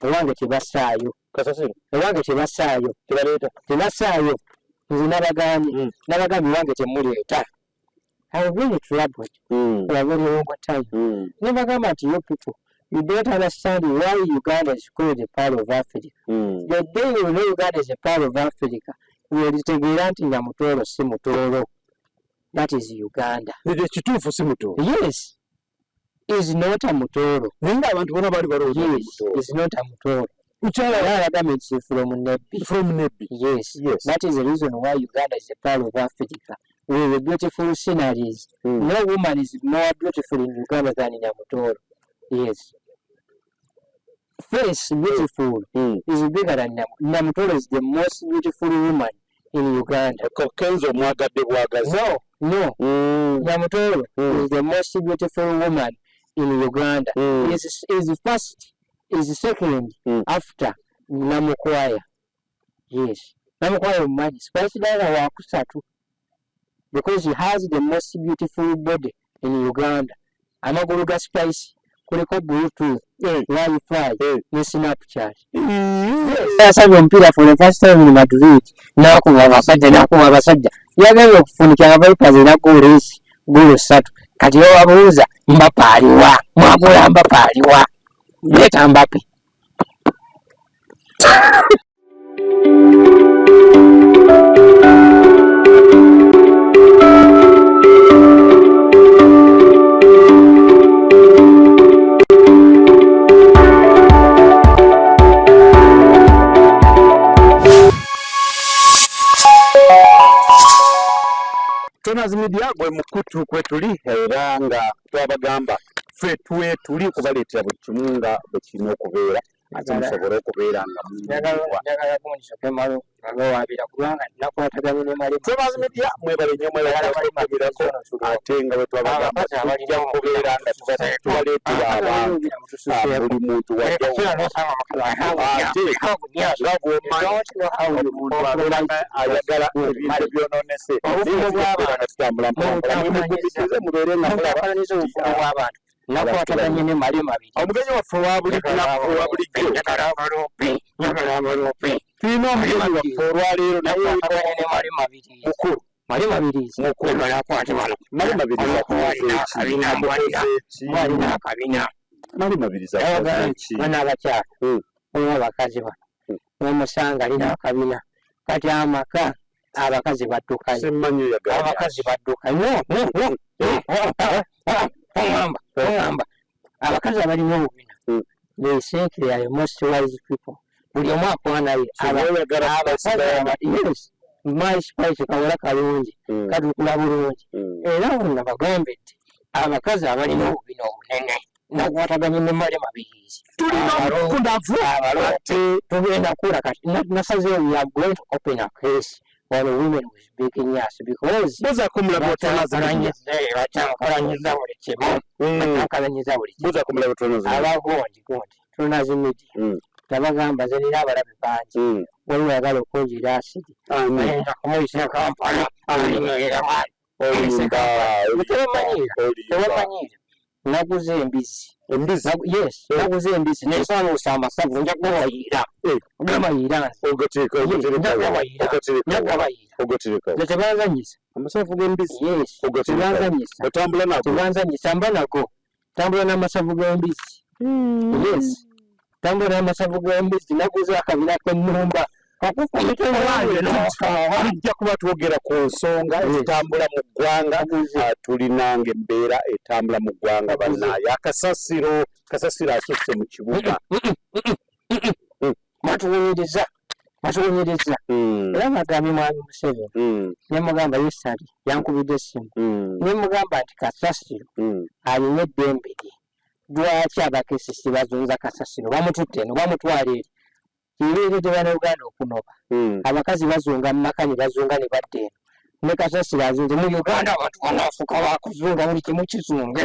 ewange tebasaayo kasasiro ewange tebasaayo tebasaayo nze nabagambye ewange temuleeta I was really troubled for a very long time. Nabagamba nti you people, you don't understand why Uganda is called a part of Africa. The day you know Uganda is a part of Africa, you will integrate Nyamutoro si Mutoro. That is Uganda. Kituufu si Mutoro. Yes. Is not a Mutoro. Yes, it's not a Mutoro. From Nebbi. Yes. That is the reason why Uganda is a part of Africa. With beautiful sceneries. No woman is more beautiful in Uganda than in Nyamutoro. Yes. Face beautiful is bigger than Nyamutoro is the most beautiful woman in Uganda. No. Nyamutoro is the most beautiful woman in Uganda. Is first, is second after Namukwaya. Yes. Namukwaya man spicy wakusatu because he has the most beautiful body in Uganda. Amagulu ga spicy kuliko Bluetooth, Wi-Fi, ne Snapchat. Yasabye omupiira for the first time in Madrid. Nakuba abasajja. Yagambye okufunikira Vipers era goolesi goolo 3. Kati babuuza Mbappe aliwa. Mwagula Mbappe aliwa. Leta Mbappe. Tonazi Media gwe mukutu kwetuli era nga twabagamba ffe tuli kubaleetera buli kimu nga bwe kirina okubeera ate musobole okubeera nga njagala kumushoke malo ngawabira kubanga nakwataganye ne Malema. Tonazi Media mwebale nnyo mwebagirako ate nga bwe twabagamba tujja kubeera nga tubaleetera abantu buli muntu wajja ate nga bw'omanyi buli muntu abeera nga ayagala ebintu byononese tutambula mugubirize mubeere nga mulaba nakwataganye ne Malema abiri. Omugenyi waffe wa bulijjo tulina omugenyi waffe olwaleero naye ne Malema abiri. mukulu Malema abiri Malema bana abakyala olwo abakazi bano n'omusanga alina akabina kati amaka abakazi baddukayo abakazi baddukayo Ongamba abakazi abalina obubina they think they are the most wise people. Buli omu akwanayo yes my spice kawala kalungi kadukula bulungi era wonna bagambe nti abakazi abalina obubina obunene nakwataganye ne Malema abiri tulina okundavu abalote tugenda kula kati nasazeewo we are going to open a case for the women with big nyasi because boza kumulaba batamukalanyiza buli kimu batamukalanyiza buli kimu boza kumulaba abagondi Tonazi Media tabagamba ze nina abalabe bangi waliwo yagala okunjira asidi ayinza kumuyisa Kampala tewamanyira naguze embizi naguze embizi nesaanuusa amasavu nja kugabayira ogabayira tebanzanyisa amasavu g'embizi tebanzanyisa mba nago tambula n'amasavu g'embizi tambula n'amasavu g'embizi naguze akabina k'ennumba tujja kuba twogera ku nsonga ezitambula mu ggwanga tulinanga embeera etambula mu ggwanga bannaaye kasasiro asusse mu kibuga batuwunyiriza era bagambye mwami Museveni nemugamba yesali yankubidde essimu nemugamba nti Kasasiro alina eddembe lye lwaki abakesisi bazunza Kasasiro bamututte eno bamutwala eri kireetedde bannayuganda okunoba abakazi bazunga mu maka ne bazunga ne badda eno ne Kasasiro azunze mu Uganda abantu banaafuka bakuzunga buli kimu kizunge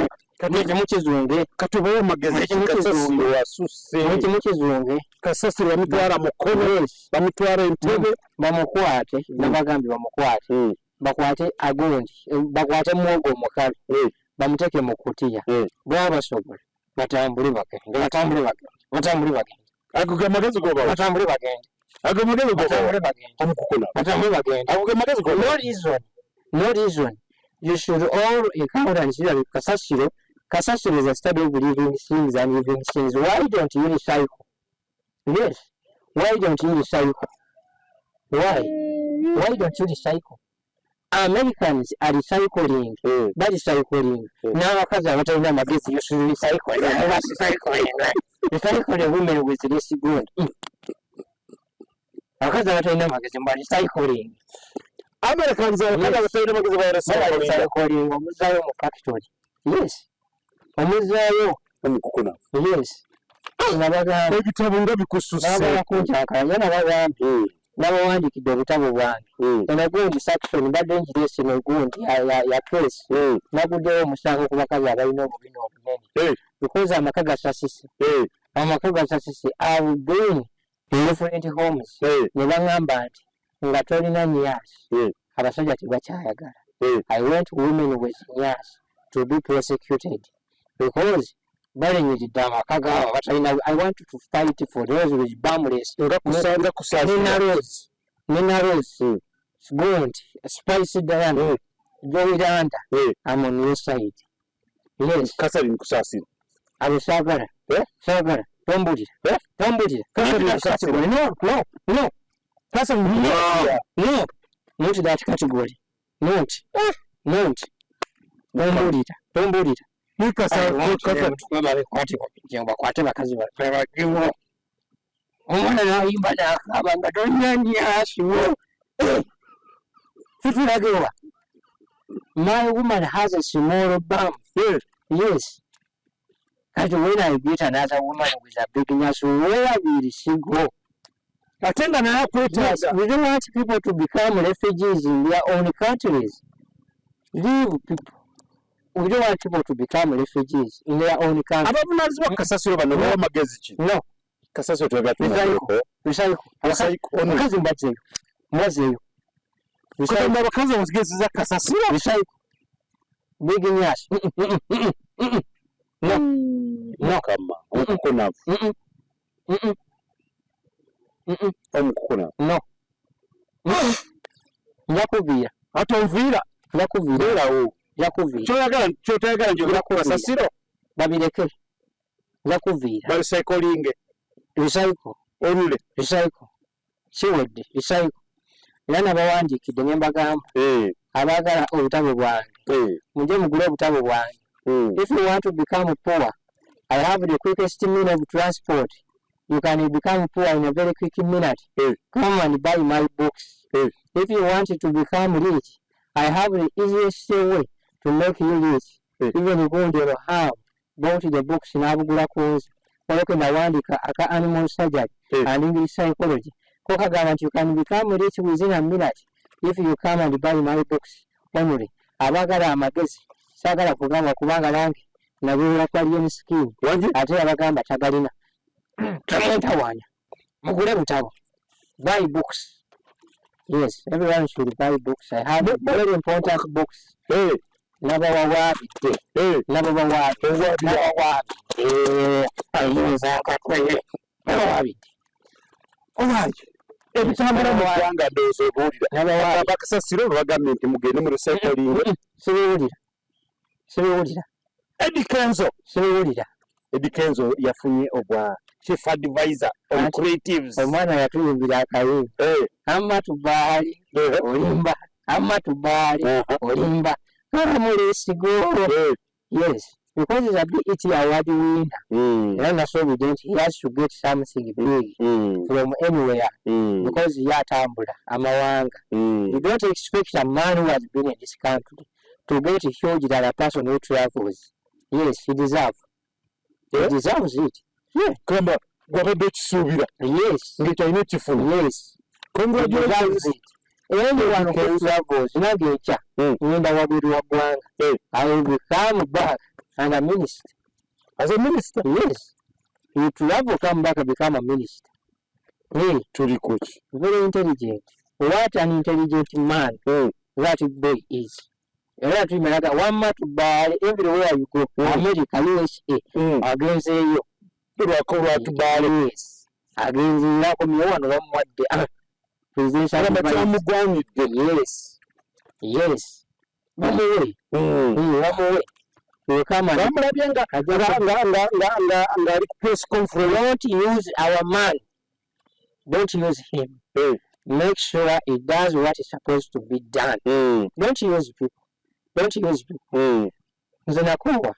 katubawo amagezi Kasasiro asusse kimu kizunge Kasasiro bamutwala mukono bamutwala entebe bamukwate nabagambye bamukwate bakwate agundi bakwate mwogo omukalu bamuteeke mu kutiya bwaba basobola batambule bagende Ago magezi goba. Batambule bagende. Ago magezi goba. Batambule bagende. Omukukuna. Batambule bagende. Ago magezi goba. No reason. You should all encounter and see that Kasashiro. Kasashiro is a study of living things and living things. Why don't you recycle? Yes. Why don't you recycle? Why? Why don't you recycle? Americans are recycling. They're recycling. Now, because I want to know my business, you should recycle. Recycle women with this good. Because I want to know my business, but recycling. Americans are recycling. Omuzayo mu factory. Yes. Omuzayo omukukuna. Yes. Nabaga ebitabo nga bikususse. Nabaga kunjaka nabaga n'abawandiikidde obutabo bwange enagundi section mbadde njirese gundi ya case naguddewo omusango ku bakazi abalina obubina obunene because amaka gasasise I've been in different homes ne baŋŋamba nti nga tolina nyaasi abasajja tebakyayagala. I want women with nyaasi to be prosecuted because balenyiridde amaka gaabo batalina. I want to fight for those with bamless minerals gold spice diana joiranda. I'm on your side. Yes. Kasali nkusasira abo saagala tombulira kasali nkusasira. No kasali no not that category. Not tombulira bakwate bakazi bagiwo omwana nayimba nakaba nga tonyanyasiwo tutulagewa. My woman has a small bum. Yes. Kati when I get another woman with a big nyasi, where will she go? We don't want people to become refugees in their own countries. Leave people. We don't want people to become refugees in their own country. Abavunanyizibwa Kasasiro bano bawa magezi ki? No. Kasasiro tebagatulako. Abakazi mbazeeyo. Kugamba abakazi abazigezi za Kasasiro? Big nyaasi. No. Kama. Omukukunavu. Omukukunavu. No. Njakuviira. Ate onviira? Njakuviira. Kyotayagala njogera ku Kasasiro? Babireke. Njakuviira. Barecycling. Recycle. Olule. Recycle. Kiwedde. Recycle. Era nabawandiikidde ne mbagamba. Abaagala obutabo bwange. Mujje mugule obutabo bwange. If you want to become poor, I have the quickest means of transport. You can become poor in a very quick minute. Come and buy my books. If you want to become rich, I have the easiest way to make you rich. Even if you don't have bought the books in Abugula Course, aka animal surgery and English psychology. You can become rich within a minute if you come and buy my books only. Abagala amagezi sagala kugamba kubanga nange nabula kwa alien scheme ate abagamba tagalina tamentawaanya mugule butabo. Buy books. Yes, everyone should buy books. I have very important books. Nabawawaabidde. Ebitambula mu ggwanga ndowooza obuwulira. Abakasasiro bagambye nti mugende mu recycling. Sibiwulira. Eddie Kenzo yafunye obwa chief advisor on creatives. Omwana yatuyimbira akayimba. Amatubaali olimba. Olimba. Yes, because he's a BET award winner. And that's so evident he has to get something big from anywhere because he has Tambula, Amawanga. You don't expect a man who has been in this country to get huge than a person who travels. Yes, he deserves. He deserves it. Yeah, Kamba, wabadde kisuubira. Yes. Ng'ekyalina ekifuna. Yes. Congratulations. Anyone who travels, nagecha, ngenda wabiri wa ggwanga. I will become back and a minister. As a minister? Yes. You travel, come back and become a minister. Hey, tuli coach. Very intelligent. What an intelligent man that boy is. Era tumeraga wamma tubaale everywhere you go. America, USA, agenzeeyo. Lwakola tubaale. Yes. agenzi akomyewo wano bamuwadde presidential yes bamuwe bamulabye nga ali ku press conference. Don't use our man, don't use him. Make sure he does what is supposed to be done. Don't use people. Nze nakuwa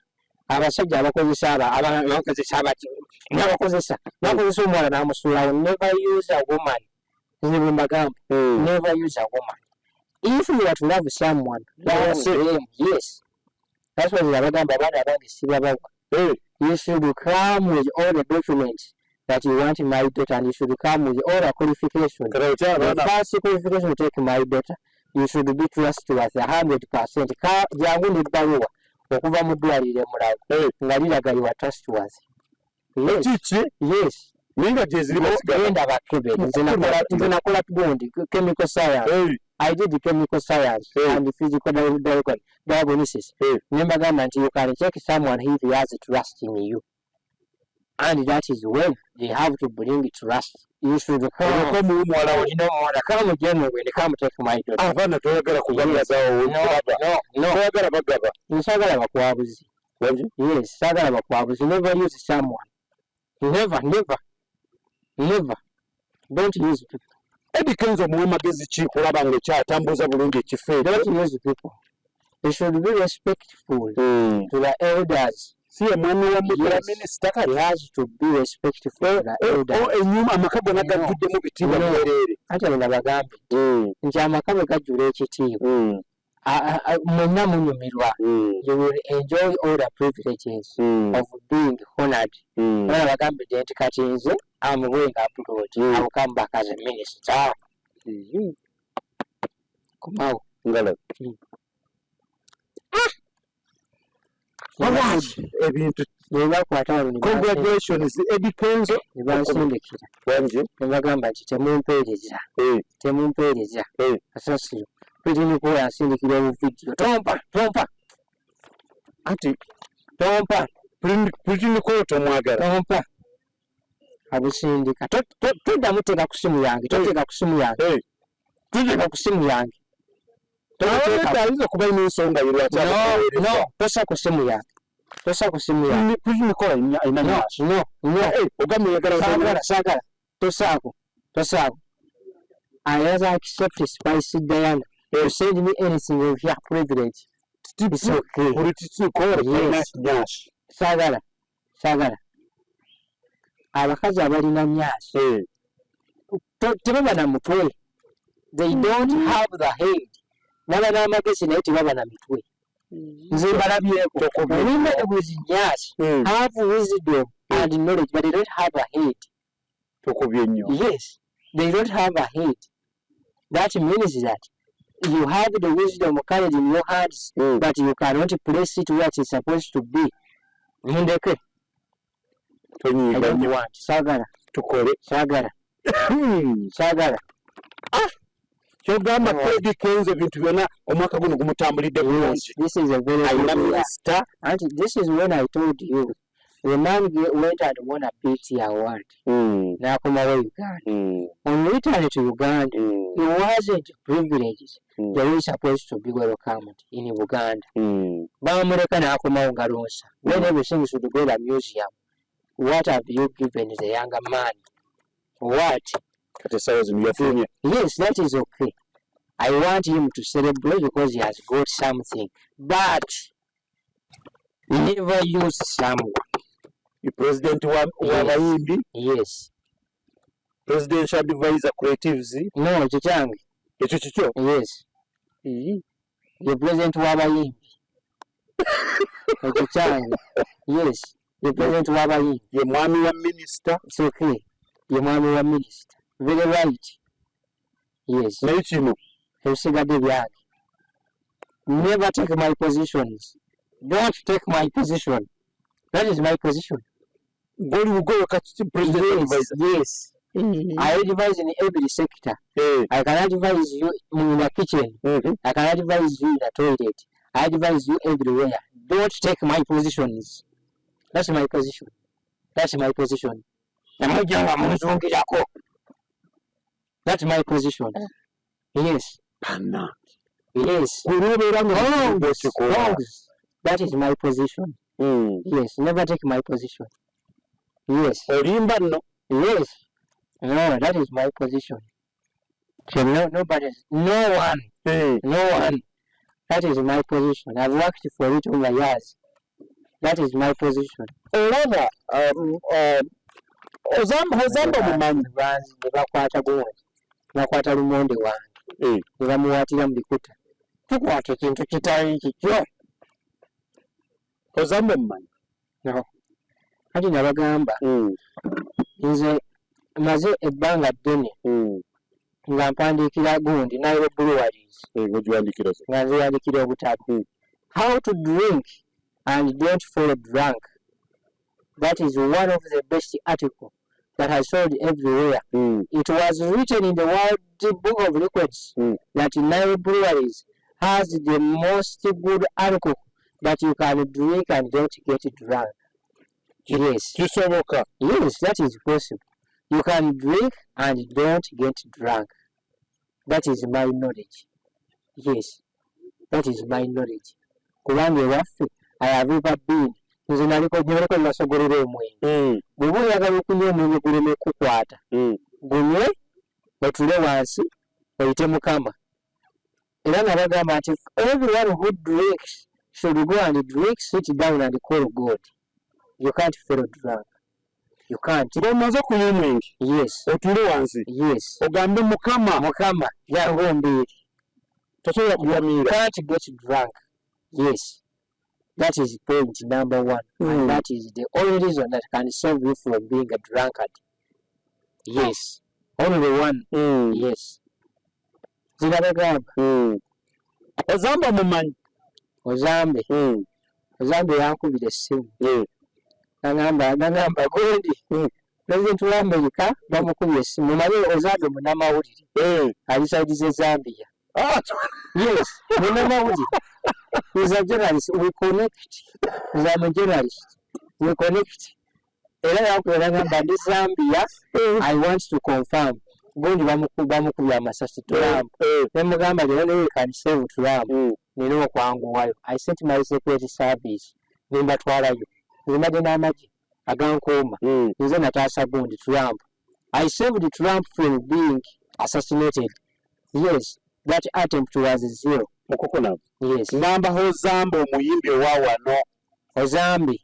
abasajja abakozesa n'abakozesa omuwala n'amusuulawo. Never use a woman. Never use a woman. If you are to love someone, love him. Yes. That's what abagamba abaana abange sibabawa. You should come with all the documents that you want my daughter, and you should come with all the qualifications. The first qualification to take my daughter, you should be trustworthy 100%. Jangu n'ebbaluwa okuva mu ddwaliro emulaga nga liraga you are trustworthy. Yes. Genda bakebe. Nze nakola gundi chemical science. I did chemical science and physical diagnosis. Nembagamba nti you can check someone if he has trust in you. And that is when they have to bring trust. You should come genuine, come take my daughter. No. Sagala bakwabuzi. Yes, sagala bakwabuzi. Never use someone. Never. Don't use people. Eddie Kenzo muwe magezi ki kulaba ng'ekyatambuza bulungi ekifo. Don't use people. You should be respectful to the elders. Si omwami wa minisita he has to be respectful to the elders. Enyuma amaka gonna gajjuddemu bitiibwa bwereere. Ate bwe nabagambe nti amaka bwe gajjula ekitiibwa mwenna munyumirwa. You will enjoy all the privileges of being honored. Nabagambidde nti kati nze I'm going abroad. I will come back as a minister. Come out. Congratulations, Eddie Kenzo. Nebansindikira. Nebagamba nti temumpeereza. Asasiro. Pulitiko yasindikira obuvidiyo. Tompa. Anti. Tompa. Pulitiko tomwagala. Tompa. Abusindika. Toddamu teeka ku simu yange. Toteeka ku simu yange. Toteeka ku simu yange. Ayinza kuba ina ensonga no, tosa ku simu yange. Pulitiko alina maaso. No. Ogambye oyagala saagala. Tosaako. I has accepted Spicy Diana. You send me anything of your privilege. It's okay. Yes. Saagala. Abakazi abalina nyaasi tebaba na mutwe. They don't have the head. Naba n'amagezi naye tebaba na mitwe. Nze mbalabyeko. Women with nyaasi have wisdom and knowledge, but they don't have a head. Yes, they don't have a head. That means that you have the wisdom carried in your hands, but you cannot place it where it is supposed to be. Mundeke. I don't want. Sagala. Sagala. Kyogamba Eddie Kenzo ebintu byonna omwaka guno gumutambulidde bulungi. This is a very good minister. And this is when I told you the man went and won a BT award. N'akomawo Uganda. On return to Uganda, he wasn't privileged. They were supposed to be welcomed in Uganda. Bamuleka n'akomawo Ngalonsa. When everything should go to the museum. What have you given the younger man? What? Yes, that is okay. I want him to celebrate because he has got something. But never use someone. The president w'abayimbi? Yes. Presidential advisor creatives? No, Chichangi. Ekyo kikyo? Yes. The president w'abayimbi. Chichangi. Yes. The president w'abayimbi. Ye mwami wa minister? It's okay. Ye mwami wa minister. Very right. Yes. Naye kino? Ebisigadde byange. Never take my positions. Don't take my position. That is my position. Goli bugoyo kati president advisor? Yes. I advise in every sector. I can advise you in the kitchen. I can advise you in the toilet. I advise you everywhere. Don't take my positions. That's my position. namujja nga munzungirako. That's my position. Yes. Yes. That is my position. Yes. Never take my position. Yes. Yes. No, that is my position. So no one. That is my position. I've worked for it over years. That is my position. Ozamba mumanyi bakwata lumonde wange ne bamuwaatira mu bikuta. Tukwata ekintu kitali kikyo. Ozamba mumanyi? No. Kati nabagamba nze maze ebbanga ddene nga mpandiikira gundi Nairobi Breweries nga nzeyandikira obutabo. How to drink and don't fall drunk. That is one of the best articles that has sold everywhere. It was written in the World Book of Records that Nairobi Breweries has the most good article that you can drink and don't get drunk. Yes. Yes, that is possible. You can drink and don't get drunk. That is my knowledge. Yes, that is my knowledge. Kubanga ewaffe I have ever been. Nze naliko nasogolera omwenge. Bw'oba oyagala okunywa omwenge guleme kukwata. Gunywe, otule wansi, oyite Mukama. Era nabagamba nti everyone who drinks should go and drink, sit down and call God. You can't fall drunk. You can't. Omaze okunywa omwenge? Yes. Otule wansi? Yes. Ogambe Mukama yangu ombeeri. Tosobola kugamiira. You can't get drunk. Yes. That is point number one. And that is the only reason that can save you from being a drunkard. Yes. Only one. Yes. Zinabagamba. Ozamba mumanyi? Ozambe yankubira essimu. Nagamba gundi. Pulezidenti wa Amerika bamukubye essimu. Mumanyi Ozambe munnamawulire. Alisaidiza Zambia. Yes. Munnamawulire. He's a journalist. We connect. I'm a journalist. We connect. Zambia, I want to confirm. Gundi bamukubya amasasi Trump. Nemugamba we can save Trump. Nino okwanguwayo. I sent my security service. Nimbatwalayo. Nzimadde n'amagi agankuuma. Nze nataasa gundi Trump. I saved Trump from being assassinated. Yes, that attempt was zero. Mukokonavu. Yes. Ngamba Ozambe omuyimbi owa wano. Ozambe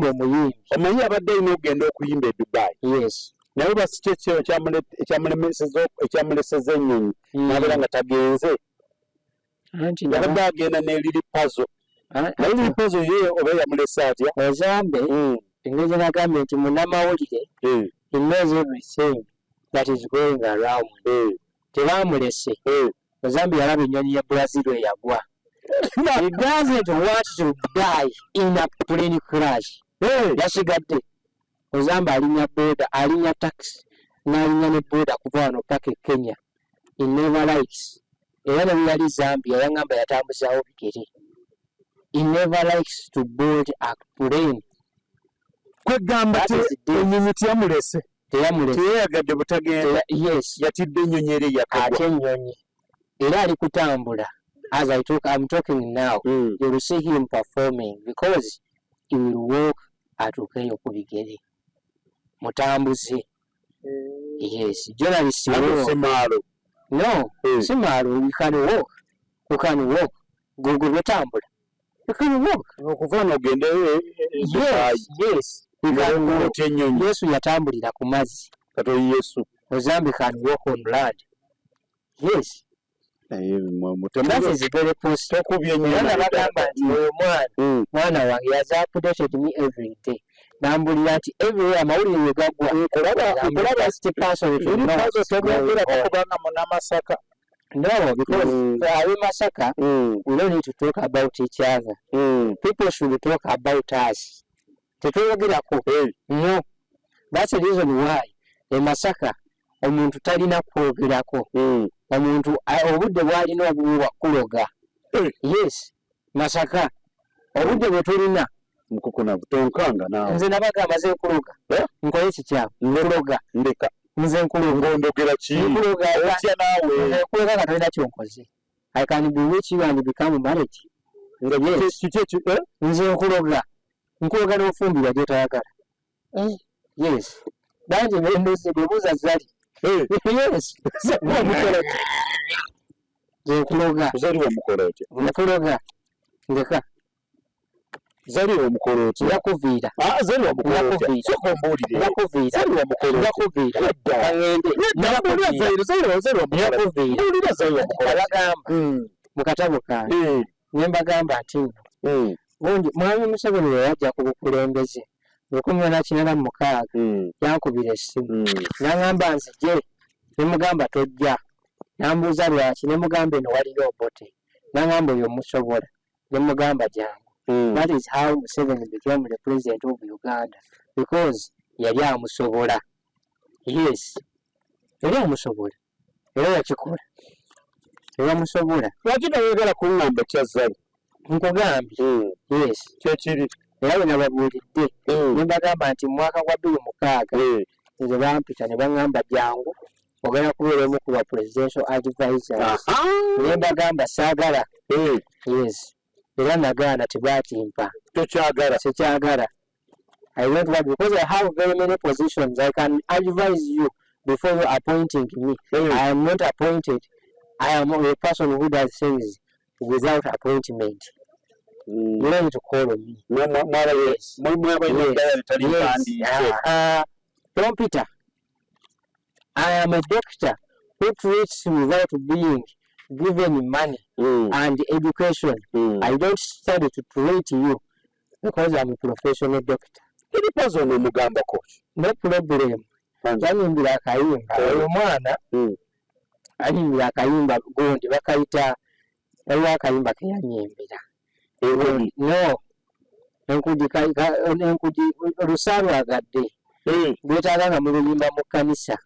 omuyimbi. Omanyi abadde alina okugenda okuyimba e Dubai. Yes. Naye basi kyekyo ekyamuleseza ennyonyi nabeera nga tagenze. Yabadde agenda n'eriri puzzle. Eriri puzzle ye oba yamulese atya? Ozambe engeri gye nagambye nti munnamawulire he knows everything that is going around. Tebamulese. Ozambe yalaba ennyonyi ya Brazil eyagwa. He doesn't want to die in a plane crash. Yasigadde. Ozambe alinya taxi n'alinya ne boda kuva wano paka e Kenya. He never likes. Era ne bwe yali Zambia yangamba yatambuzaawo bigere. He never likes to board a plane. Kwegamba ennyonyi teyamulese. Teyayagadde butagenda. Yes. Yatidde ennyonyi eri yakagwa. Ate ennyonyi. Era ali kutambula. As I'm talking now, you will see him performing because he will walk atuukeyo ku bigere. Mutambuze. Yes. Journalist. No. Simalo. You can walk. You can walk. Google wetambula. You can walk. Okuva n'ogende. Yes. Yesu yatambulira ku mazzi. Katoyi Yesu. Ozambe can walk on land. Yes. That is very possible. Mwana wange has updated me every day. Nambulira nti everywhere amawulire we gagwa. Kulaba person Masaka. No, because we Masaka, we don't need to talk about each other. People should talk about us. No. That's the reason why the Masaka omuntu talina kwogerako. Omuntu obudde bwalina obuwa kuloga. Yes. Masaka obudde bwe tulina Mukukuna tonkanga nawe. Nze nabagamba ze nkuluga. Nkole kikyamu. Nkuluga. Ndeka. Nze nkuluga. Ngondogera ki? Nkuluga. Otya nawe. Nze nkuluga nga tolina kyonkoze. I can bewitch you and become married. Nze nkuluga. Nkuluga n'ofumbirwa gy'otayagala. Yes. Bangi mwendozi bwebuuza zali. Yes. Nze nkuluga. Zaliwa mukola otya? Nkuluga. Ndeka. Zaliwa mukola otya? Yakuviira. Zaliwa mukola otya? Soko mbuulire. Yakuviira. Zaliwa mukola otya? Yakuviira. Kangende. Zaliwa mukola otya? Yakuviira. Mbuulira zaliwa mukola otya? Abagamba. Mu katabo kange. Ne mbagamba nti nno. Bundi Mwami Museveni we yajja ku bukulembeze 1996 yankubira essimu n'aŋŋamba nzije ne mugamba tojja n'ambuuza lwaki ne mugamba eno waliyo obote n'aŋŋamba oyo musobola ne mugamba jangu. That is how Museveni became the president of Uganda because yali amusobola. Yes, yali amusobola era yakikola era amusobola. Lwaki toyagala kuŋŋamba kyazali? Nkugambye. Yes. Kyekiri. Era bwe nababuulidde ne mbagamba nti mu mwaka gwa 2006 nze bampita ne baŋŋamba jangu ogenda kubeera omu ku ba presidential advisors. Ne mbagamba saagala. Yes. Era nagaana tebatimpa. Tokyagala? Sikyagala. I don't want because I have very many positions. I can advise you before you appointing me. I am not appointed. I am a person who does things without appointment. You don't need to call on me. Yes. Tom Peter, I am a doctor who treats without being given money and education. I don't study to treat you because I'm a professional doctor. Any person in Mugamba coach? No problem. Yanyimbira akayimba. Oyo mwana anyimbira akayimba gundi bakayita ewa akayimba ke yanyimbira. No. Enkudi olusalwa agadde. Gwetaaga nga muluyimba mu kkanisa.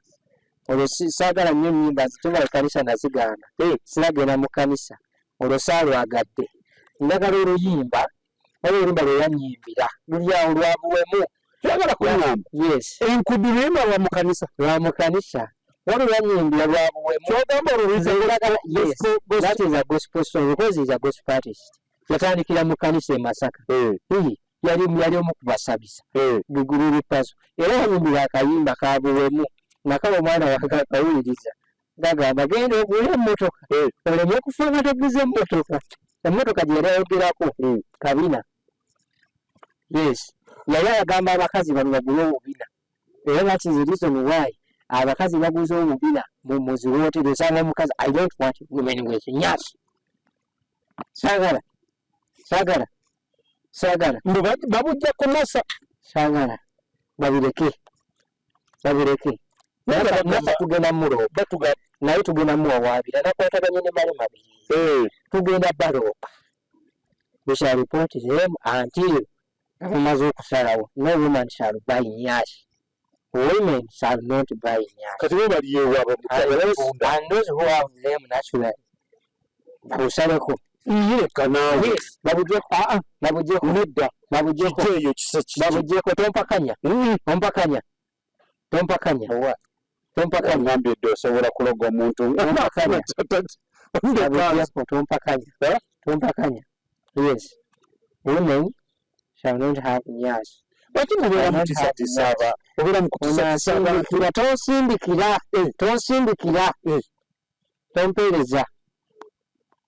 Olwo saagala nnyo nnyimba zituba ekkanisa nazigaana. Siragenda mu kkanisa. Olwo salwa agadde. Njagala oluyimba oluyimba lwe yanyimbira. Luli awo lwabuwemu. Kyagala kuŋŋamba? Yes. Enkudi luyimba lwa mu kkanisa? Lwa mu kkanisa. Waliwo yanyimbira lwabuwemu. Kyogamba oluyimba? Yes. That is a gospel song because he's a gospel artist. Yatandikira mu kkanisa e Masaka. Yali omu ku basabisa. Bugululu paso. Era yanyimbira akayimba kabuwemu. Nakaba omwana wakawuliriza. Gagamba genda ogule emmotoka. Oleme okufa nga toguze emmotoka. Emmotoka gye yali ayogerako kabina. Yes. Yali ayagamba abakazi bano bagule obubina. Era that is the reason why abakazi baguze obubina mu ziwooteri osanga omukazi I don't want women with nyasi. Saagala. Babujja kumasa. Saagala. Babireke. Nasa tugenda muloopa. Naye tugenda muwawaabira. Nakwataganye ne mali mabiri. Tugenda baloopa. We shall report them until bamaze okusalawo. No woman shall buy nyasi. Women shall not buy nyasi. Kati bo bali ewaabwe mutunda. And those who have them naturally. Babusaleko. Yeka naawe. Yes. Babujjeko. Nedda. Babujjeko. Kikeeyo kisaki. Babujjeko tompakanya. Tompakanya. Ngambye dde osobola kuloga omuntu. Tompakanya. Yes. Women shall not have nyasi. Lwaki mubeera mutisatisaba? Obeera mukutisatisaba. Tonsindikira. Tompeereza.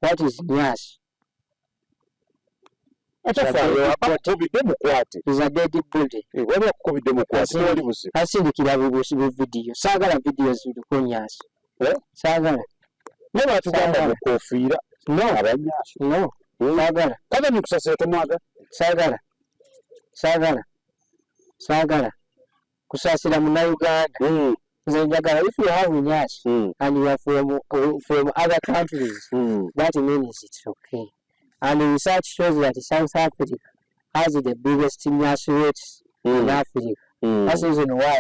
What is nyasi? Akubidde mukwate. Is a dead body. Wali akukubidde mukwate. Wali buzibu. Asindikira bubusi bw'vidiyo. Saagala vidiyo ziriko nyasi. Saagala. Ne batugamba mukofiira. No. Abanyasi. No. Saagala. Kale nikusasira tomwaga. Saagala. Kusaasira Munnayuganda. Nze njagala if you have nyasi and you are from other countries, that means it's okay. And research shows that South Africa has the biggest nyasi rates in Africa. That's the reason why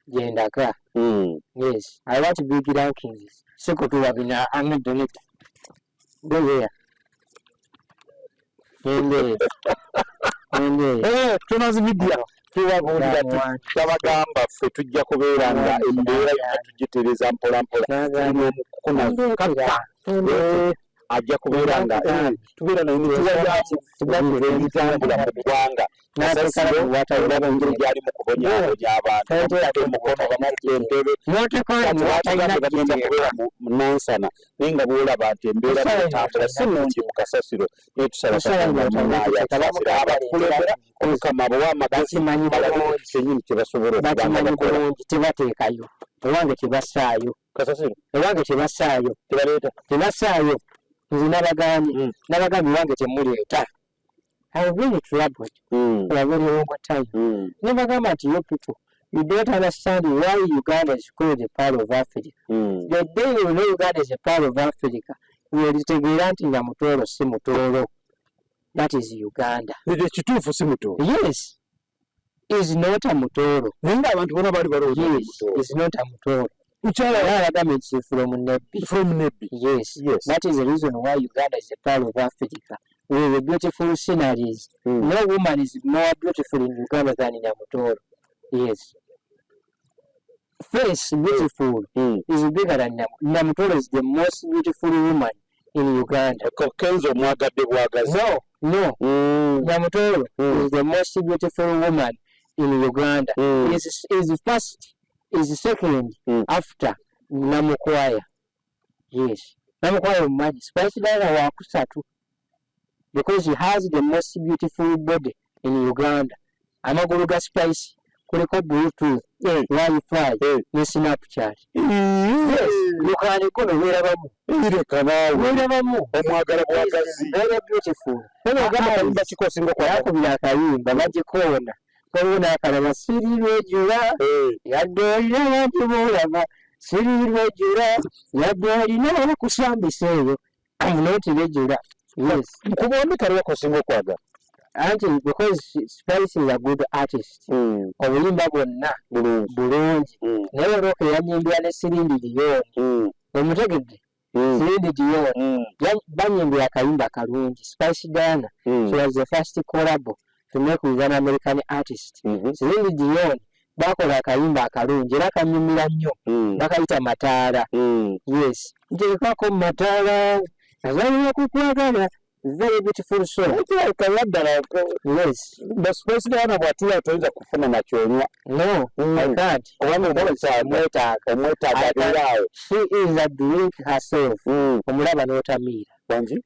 Jendaka. Yes, I want big rankings. Sokotuwabina, I'm not doing it. Go there. Tunazi media tubabuulira tabagamba ffe tujja kubeera nga embeera yonna tugitereeza mpola mpola tulina omukukuna ajja kubeera nga tubeera naye nitubalitambula mu ggwanga engeri gyali mu kubonyaabonya abantu mukono bamatentebe bagenda kubeera mu nansana naye nga bwolaba nti embeera netambula si nungi mu kasasiro naye tusalamunaayakasasira abakulembera omukama abawa amagezi balabire kyenyini kyebasobola okubanga bakola tebateekayo ewange tebasaayo kasasiro ewange tebasaayo tebasaayo nze nabagambye ewange temuleeta I was really troubled for a very long time. Nebagamba nti you people, you don't understand why Uganda is called a part of Africa. The day you know Uganda is a part of Africa, you will integrate Namutoro si Mutoro. That is Uganda. Kituufu si Mutoro. Yes. Is not a Mutoro. Yes, it's not a Mutoro. It's from Nebbi. From Nebbi. Yes. That is the reason why Uganda is a part of Africa. With the beautiful sceneries. No woman is more beautiful in Uganda than in Namutoro. Yes. Face beautiful is bigger than Namutoro is the most beautiful woman in Uganda. No. Namutoro is the most beautiful woman in Uganda. Is second after Namukwaya. Yes. Namukwaya Mumani. Spice Dana Wakusatu. Because he has the most beautiful body in Uganda. Amagulu ga Spice. Kuliko Bluetooth. Wi-Fi. Ne Snapchat. Yes. Lukani kuno werabamu. Werabamu. Omwagala bwagazi. Very beautiful. Gamba kikosingo kwa yakubira akayimba bagikoona. Korona akalaba sirirwe jula yadolira wajibulaba sirirwe jula yadolira nakusambisa eyo not regular. Yes. Kubona kariwa kosingo kwaga. Auntie, because Spice is a good artist. Obuyimba bwonna bulungi. Naye olwoke yanyimbira ne Sirindi Dion. Omutegedde. Sirindi Dion. Banyimbira akayimba kalungi. Spice Dana. She was the first collab to make with an American artist. Sirindi Dion bakola akayimba akalungi era kanyumira nnyo. Bakayita Mataala. Yes. Nteekako Mataala. Azalira kukwagala. Very beautiful song. Yes. The Spice Dana bwatula toyinza kufuna nakyonywa. No, I can't. She is a drink herself. Omulaba n'otamiira.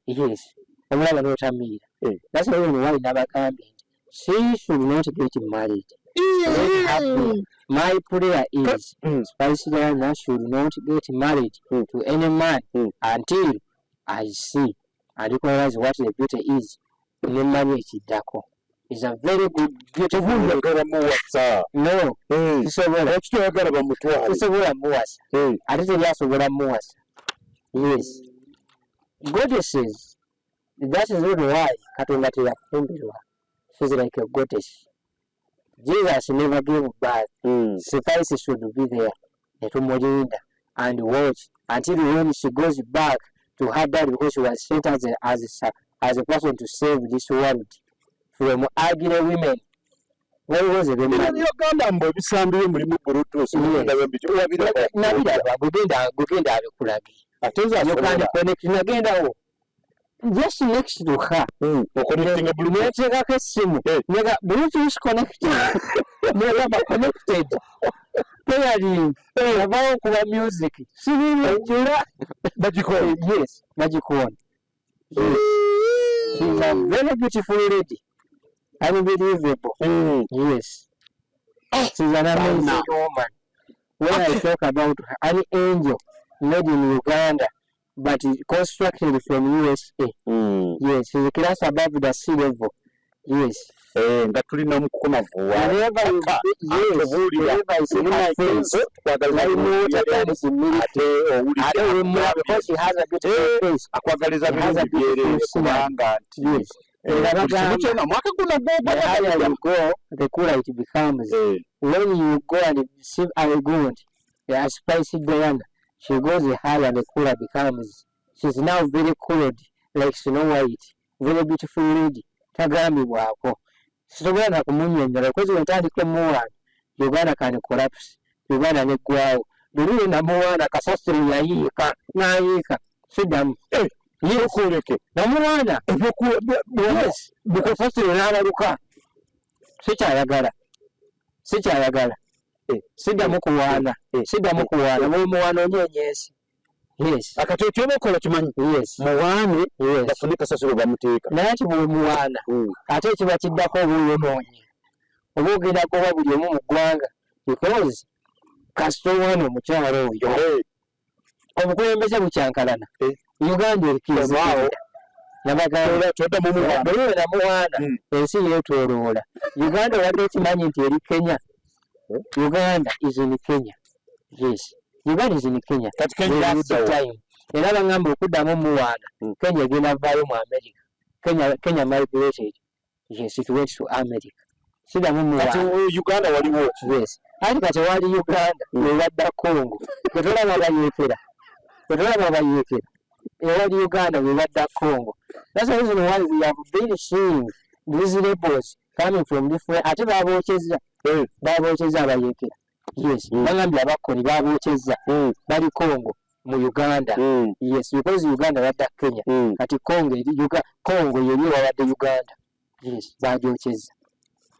Yes. Omulaba n'otamiira. That's the reason why nabagambye. She should not get married. My prayer is Spice Dana should not get married to any man until I see and recognize what the beauty is. It's a very good, beautiful. No, it's yes. Goddesses, that is not why Katonda teyafumbirwa. She's like a goddess. Jesus never gave birth. Suffice should be there and watch until when she goes back to her dad, because she was sent as a person to save this world from ugly women. What was it? You can connect again. Just next to her. Bluetooth connected. Never connected. Playing about music. Yes, magic one. She's a very beautiful lady. Unbelievable. Yes. She's an amazing woman. When I talk about her, an angel made in Uganda, but constructed from USA. Yes, she's a class above the sea level. Yes. Nga tulina mukukunavuwa akwagaliza birungi byerere kubanga nti mwaka guno the cooler it becomes. When you go and receive a good, the Spice Diana, she goes higher, the cooler becomes. She's now very cold, like Snow White, very beautiful lady. Tagami wako. Sitogenda kumunnyonnyola because wentandika emuwaana Uganda can collapse, Uganda neggwawo. Luli namuwaana kasasiro yayiika n'ayiika siddamu. Yeekuleke namuwaana kasasiro n'abaluka. Sikyayagala. Siddamu kuwaana. Muwaana onyeenyeesi. Yes. Akati kyoba okola kimanyi. Yes. Muwaane bafune kasasiro bamuteeka. Naye ati bw'omuwaana ate kiba kiddako obuyonoonye. Oba ogenda kuba buli omu mu ggwanga because kasita owaana omukyalo oyo obukulembeze bukyankalana. Uganda erikizaawo nabagamba namuwaana ensi yeetooloola. Uganda wadde ekimanyi nti eri Kenya. Uganda is in Kenya. Yes. Uganda is in Kenya. Kati Kenya time. Era bangamba okuddamu muwaana. Kenya egenda vaayo mu America. Kenya migrated. Yes, it went to America. Siddamu muwaana. Kati Uganda waliwo. Yes. Ati kati wali Uganda webadda Congo. Tetulaba bayeekera. Ewali Uganda webadda Congo. That's the reason why we have been seeing these rebels coming from different. Ate baabokyezza abayeekera. Yes, bangambye abakoli baabokyezza bali Congo mu Uganda. Yes, because Uganda wadda Kenya. Kati Congo yeri wawadde Uganda. Yes, baabokyezza.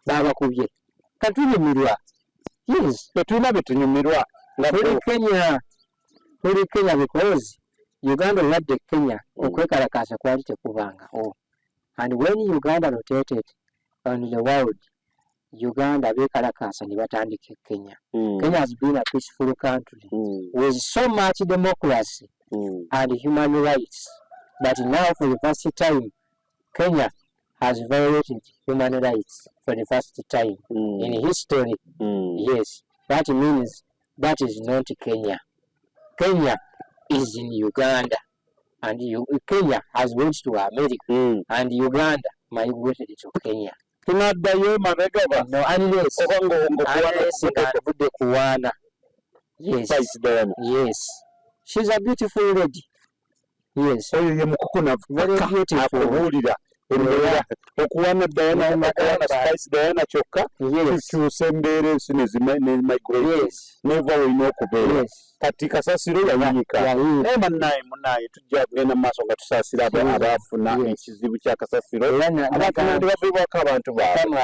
Baabakubye. Katunyumirwa. Yes, tetulina betunyumirwa. Nga tuli Kenya because Uganda wadde Kenya okwekalakaasa kwali tekubangawo. And when Uganda rotated on the world, Uganda bekalakaasa ne batandika Kenya. Kenya has been a peaceful country with so much democracy and human rights. But now for the first time, Kenya has violated human rights for the first time in history. Yes, that means that is not Kenya. Kenya is in Uganda. And Kenya has went to America. And Uganda migrated to Kenya. Tunaddayo mabega no, unless ng'ovudde kuwaana. Yes. Yes. She's a beautiful lady. Yes. Oyo ye mukukunavu. Very beautiful. Akubuulira. Okuwaana Spice Diana kyokka tukyusa embeera ensi ne migrate neva olina okubeera. Kati kasasiro yayiika. Naye munnaye tujja kugenda mu maaso nga tusaasira abaafuna ekizibu kya kasasiro. Abafuna ndibavibwako abantu baabwe.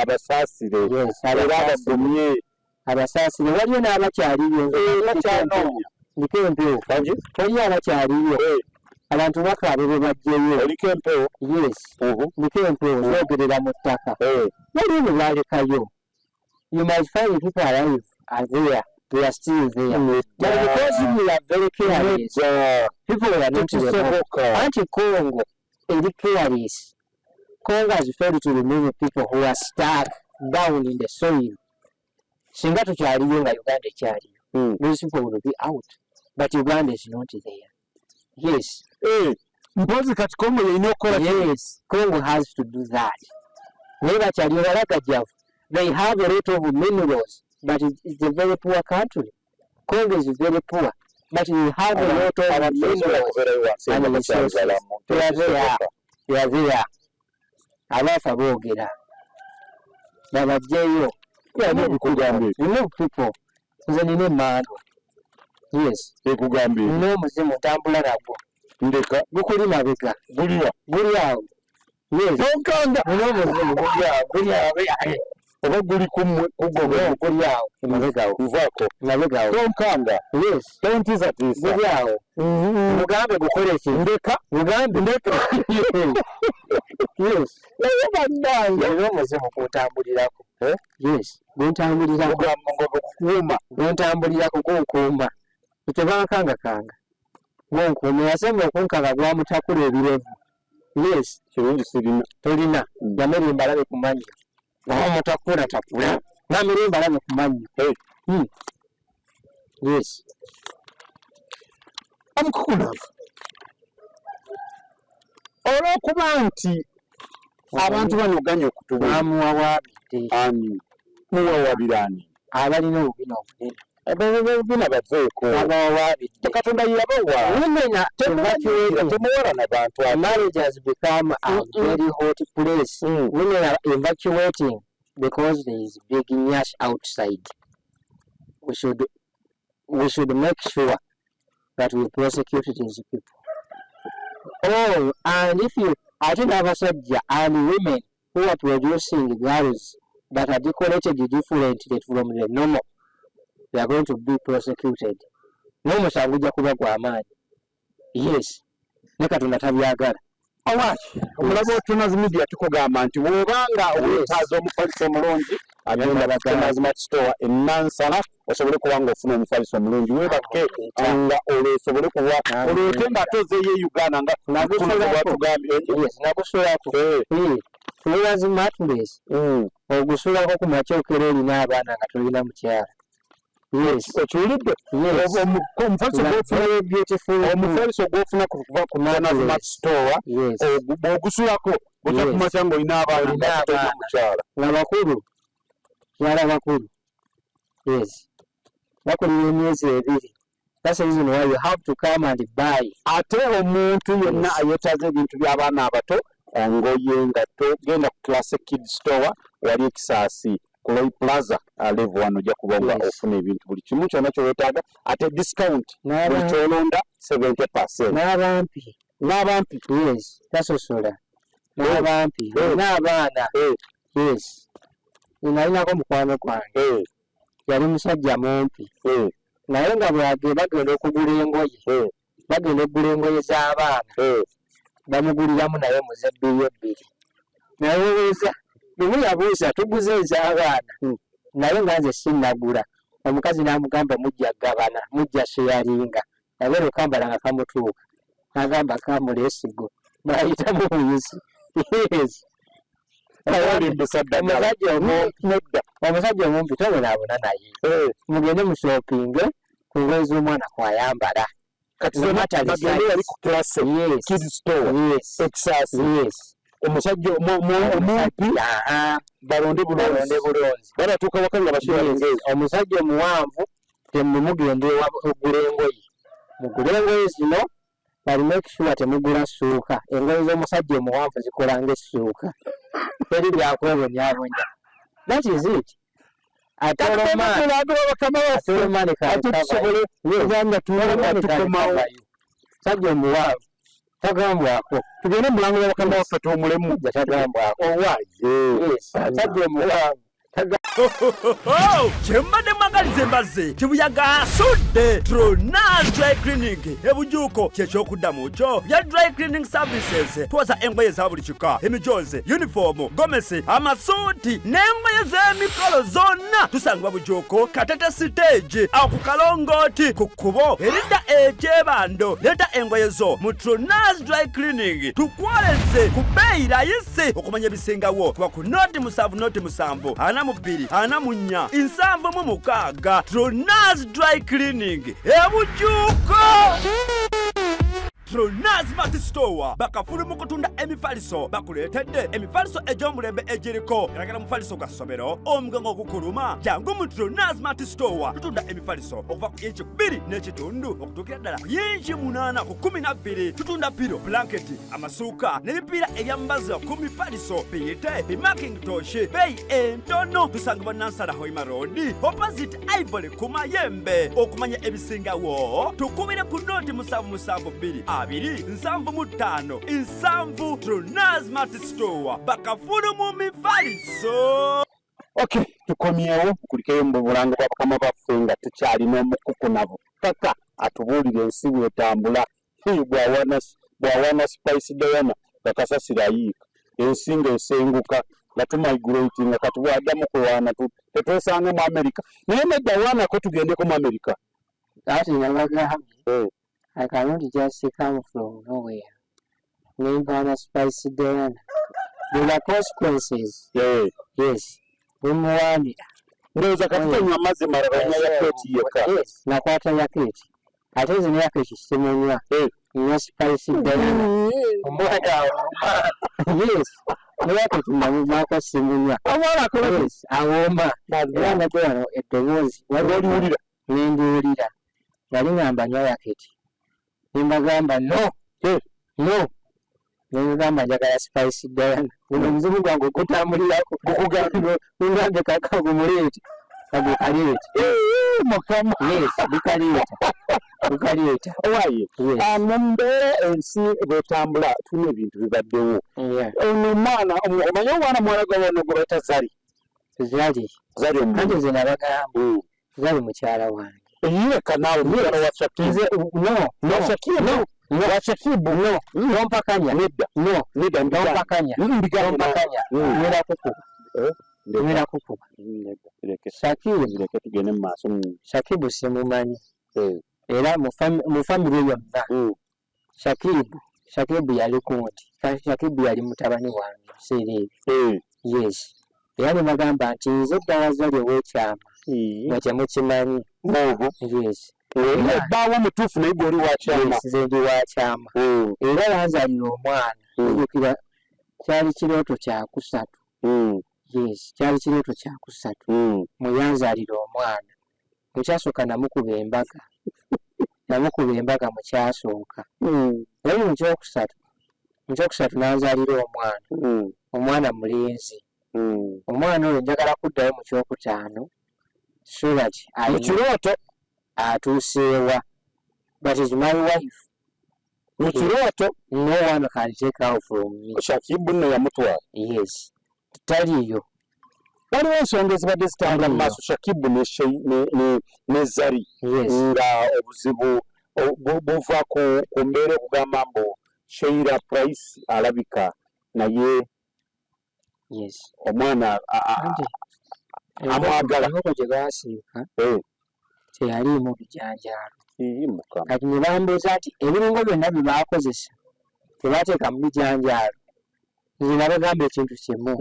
Abasaasire. Era abagumye. Abasaasire. Waliyo n'abakyaliyo. Ndiko empewo. Waliyo abakyaliyo. Abantu bakaaba bwe bajjeyo. Oliko empewo? Yes. Ndiko empewo zoogerera mu ttaka. Waliyo ne baalekayo. You might find people alive are there. They are still there. But because we are very careless, people are not so anti-Congo and careless. Congo has failed to remove people who are stuck down in the soil. Singa tukyaliyo nga Uganda ekyaliyo. Those people will be out. But Uganda is not there. Yes. Mpozi kati Congo yalina okukola. Yes. Congo has to do that. Naye bakyaliyo balagajavu. They have a lot of minerals. But it's a very poor country. Congo is very poor. But we have a lot of minerals and resources. They are there. Abaafa boogera. Babajjeyo. Remove people. Nze nina emmaanwa. Yes. Ekugambye. Nina omuzimu ntambula nagwo. Ndeka. Gukuli mabega. Guli awo. Yes. Tonkanga. Nina omuzimu guli awo. Oba guli kugogo guli awo. Mabega. Tonkanga. Yes. Tontizatiisa. Guli awo. Mugambe gukole ki? Ndeka. Yes. Naye bannange. Nina omuzimu guntambulirako. Yes. Guntambulirako. Guntambulirako gunkuuma. Tebankangakanga. Gunkuuma yasemba okunkanga gwamutakula ebirevu. Yes. Kirungi sirina. Tolina. Yamirimba alabe ku mannyo. Mutakula. Namirimba alabe ku mannyo. Yes. Amukukunavu. Olw'okuba nti abantu bano ganye okutubula. Bamuwawaabidde. Muwawabira ani? Abalina obubina obunene. bina baveeko abawaabidde Katonda yabawa women temuwala na bantu marriage has become a very hot place. Women are evacuating because there is big nyash outside. We should make sure that we prosecute these people. Oh, and if you attend abasajja and women who are producing girls that are decorated differently from the normal, they are going to be prosecuted. N'omusango gujja kuba gwa maanyi. Yes. Ne Katonda tabyagala. Awaki omulabo otunazi media tukugamba nti wobanga owetaaza omufaliso omulungi agenda bakanazi store enansala osobole kubanga ofuna omufaliso omulungi webake nga olesobole kuba oletemba atoze ye Uganda nga nagusulako tulazi matulesi ogusulako ku makyokero erina abaana nga tolina mukyala. Yes, okiwulidde omufaliso gw'ofuna kuva ku Nazi store ogusulako ojja kumakya ng'olina abaana mukyala nga bakulu kyala bakulu. Yes, bakulira emyezi 2. That's the reason why you have to come and buy. Ate omuntu yenna ayetaaza ebintu by'abaana abato engoye engatto genda ku Classic Kids store wali Ekisaasi Kuloyi Plaza level 1 ojja kuba nga ofuna ebintu buli kimu kyonna ky'oyetaaga ate discount buli kyolonda 70%. N'abampi yes tasosola n'abampi n'abaana yes. Nalinako mukwano gwange yali musajja mumpi naye nga bagenda okugula engoye bagenda okugula engoye z'abaana bamuguliramu naye muze $2 nayeweeza bwe yabuuza tuguze ez'abaana naye nga nze sinnagula. Omukazi n'amugamba mujja gabana mujja sheyalinga naye lukambala nga kamutuuka n'agamba kamuleesigo bayitamu buyisi. Yes. Omusajja omumpi tobonaabona naye mugende mu shopping ku ngoye z'omwana kwayambala kati yali ku Classic Kids store Ekisaasi omusajja omumpi balonde bulungi balatuuka waka nga bashiyalinga omusajja omuwanvu temumugende okugula engoye mugula engoye zino bali make sure temugula ssuuka. Engoye z'omusajja omuwanvu zikola ng'essuuka teri byakwebonyaabonya. That is it. Sajja omuwanvu tagambwako tugende mulango y'abakama waffe tuwumulemu tagambwako sajja omuwanvu kyembadde mwagaliza embaze kibuyaga asudde Tronas Dry Cleaning ebujuuko kyekyokuddamu kyo bya dry cleaning services. Twoza engoye za buli kika, emijoze, uniform, gomesi, amasuuti n'engoye z'emikolo zonna tusangibwa bujuuko Katete stage awo ku Kalongooti ku kkubo eridda ekyebando. Leeta engoye zo mu Tronas Dry Cleaning tukwoleze ku bbeeyi layisi okumanya ebisingawo kuba ku noti 7 4 7 Tronas Dry Cleaning ebujuuko. Tronas Mart Store bakafulu mu kutunda emifaliso bakuleetedde emifaliso egy'omulembe egiriko eragala mufaliso gwa ssomero omugango ogukuluma jangu mu Tronas Mart Store tutunda emifaliso okuva ku inchi 2 n'ekitundu okutuukira ddala inchi 8 ku 12. Tutunda piro, blanketi, amasuuka n'ebipiira ebyambaza ku mifaliso biyite bimakintosh beeyi entono. Tusangibwa Nansana Hoima Road opposite Ivory ku Mayembe. Okumanya ebisingawo tukubire ku noti 772 275 Tronas Mart Store bakafulu mu mifaliso. Okay, tukomyewo kulikeyo mu bulanga bwa bakama baffe nga tukyalina omukukunavu kaka atubuulire ensi bwetambula. Bwawana Spice Diana bakasasira yiika ensi ng'esenguka nga tumigratinga kati bwaddamu kulwana tetwesanga mu America naye nedda wanako tugendeko mu America. Ati nabagambye I cannot just come from nowhere. Nimbana Spice Diana. There are consequences. Yes. Nimuwandira. Ndowooza kati tonywa amazzi malala ya keti yekka. Yes. Nakwata ya keti. Ate ezo ne ya keti simunywa. Nywa Spice Diana. Omwana yes. Ne ya keti namuvaako simunywa. Omwana akola yes. Awoma. Era nagyo wano eddoboozi. Waliwulira. nendiwulira nali ngamba nywa yaketi nembagamba no nengamba njagala spice Diana guno omuzimu gwange ogutambulirako ungambe kaka gumuleete agukaleeta mukama bukaleeta waye mu mbeera ensi bwetambula tulina ebintu bibaddewo ono omwana omanyi omwana muwala gwawono gwe bayita zali kanje nze nabagamba zali mukyala wange yeka naawe mukyala wa Shakibu nompakanya nompakanya nwera kukuba Shakibu simumanyi era mu famire yonna Shakibu yali kunti Shakibu yali mutabani wange biseera ebyo yes era nebagamba nti nze ddala zali ow'ekyama nga temukimanyi yes ebbaawo mutuufu naye gwoli wakyama nze ndi wakyama era yanzalira omwana ojjukira kyali kirooto kyakusatu yes kyali kirooto kyakusatu muyanzalira omwana mukyasooka namukuba embaga mukyasooka naye mukyokusatu nanzalira omwana mulenzi omwana oyo njagala kuddayo mu kyokutaano surat mukirooto atuuseewa but is my wife mukirooto no one can take out from me. Shakibu nno yamutwala yes taliyo waliwo ensonga ezibadde zitambula mu maaso Shakibu ne Zari nga obuzibu buva ku mbeera okugamba mbu Sheila Price alabika naye omwana amwagala gye baasiika teyaliimu bijanjaalo kati ne bambuuza nti ebirungo byonna bye baakozesa tebateeka mu bijanjaalo nze nabagamba ekintu kimu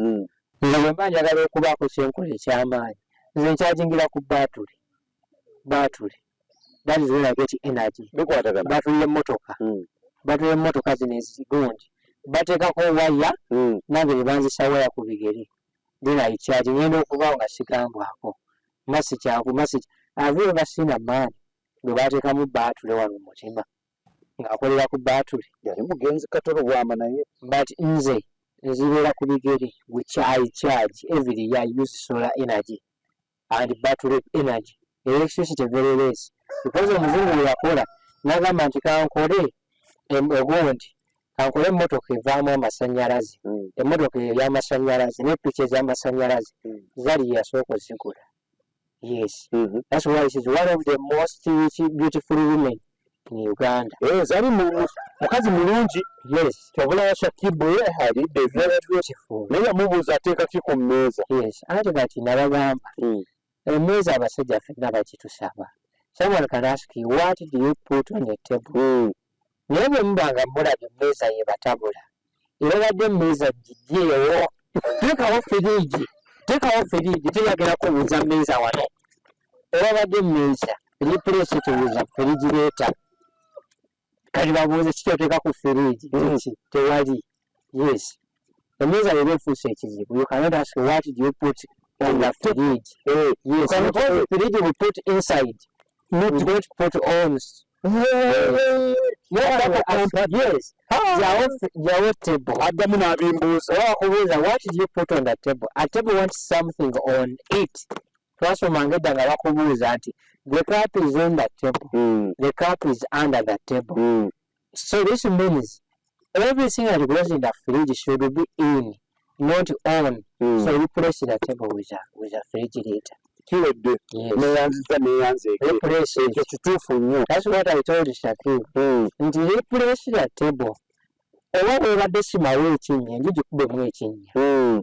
nze bwe mba njagala okubaako kyenkola ekyamaanyi nze nkyajingira ku baatule that is when I get energy baatule emmotoka zino ezigundi bateekako waya nange ne banzisa waya ku bigere then I charge ngenda okubaawo nga sigambwako masi aviwe basina maani gwe bateekamu baatule wano mu mutima ng'akolera ku baatule yali mugenzi katono bwama naye but nze nzibeera ku bigere which I charge every year I use solar energy and battery energy electricity very less because omuzungu bwe yakola n'agamba nti kankole egondi kankole emmotoka evaamu amasanyalaze emmotoka ey'amasanyalaze ne piki ez'amasanyalaze zali yasooka ozigula yes that's why she is one of the most beautiful women in Uganda zali mukazi mulungi yes kyobulawa Shakibu alidde very beautiful naye yamubuuza ateeka ki ku mmeeza yes ate kati nabagamba emmeeza abasajja ffenna bakitusaba someone can ask you what do you put on the table naye bwe mubanga mulaba emmeeza ye batabula era badde emmeeza gigyeewo teekawo firiji teyagera kubuuza mmeeza wano era badde emmeeza replace tubuuza firigireeta kati babuuze kikyoteeka ku firiji tewali yes emmeeza yeba efuuse ekizibu you cannot ask what do you put on the fridge yes because the fridge we put inside not don't put on yes jawo table addamu n'abimbuuza wakubuuza what do you put on the table a table wants something on it twasomanga edda nga bakubuuza nti the cup is on the table the cup is under the table so this means everything that goes in the fridge should be in not on so you place the table with a refrigerator kiwedde neyanziza ekyo kituufu nnyo that's what I told Shakibu nti replace the table oba bwebadde simawo ekinnya nji gikubemu ekinnya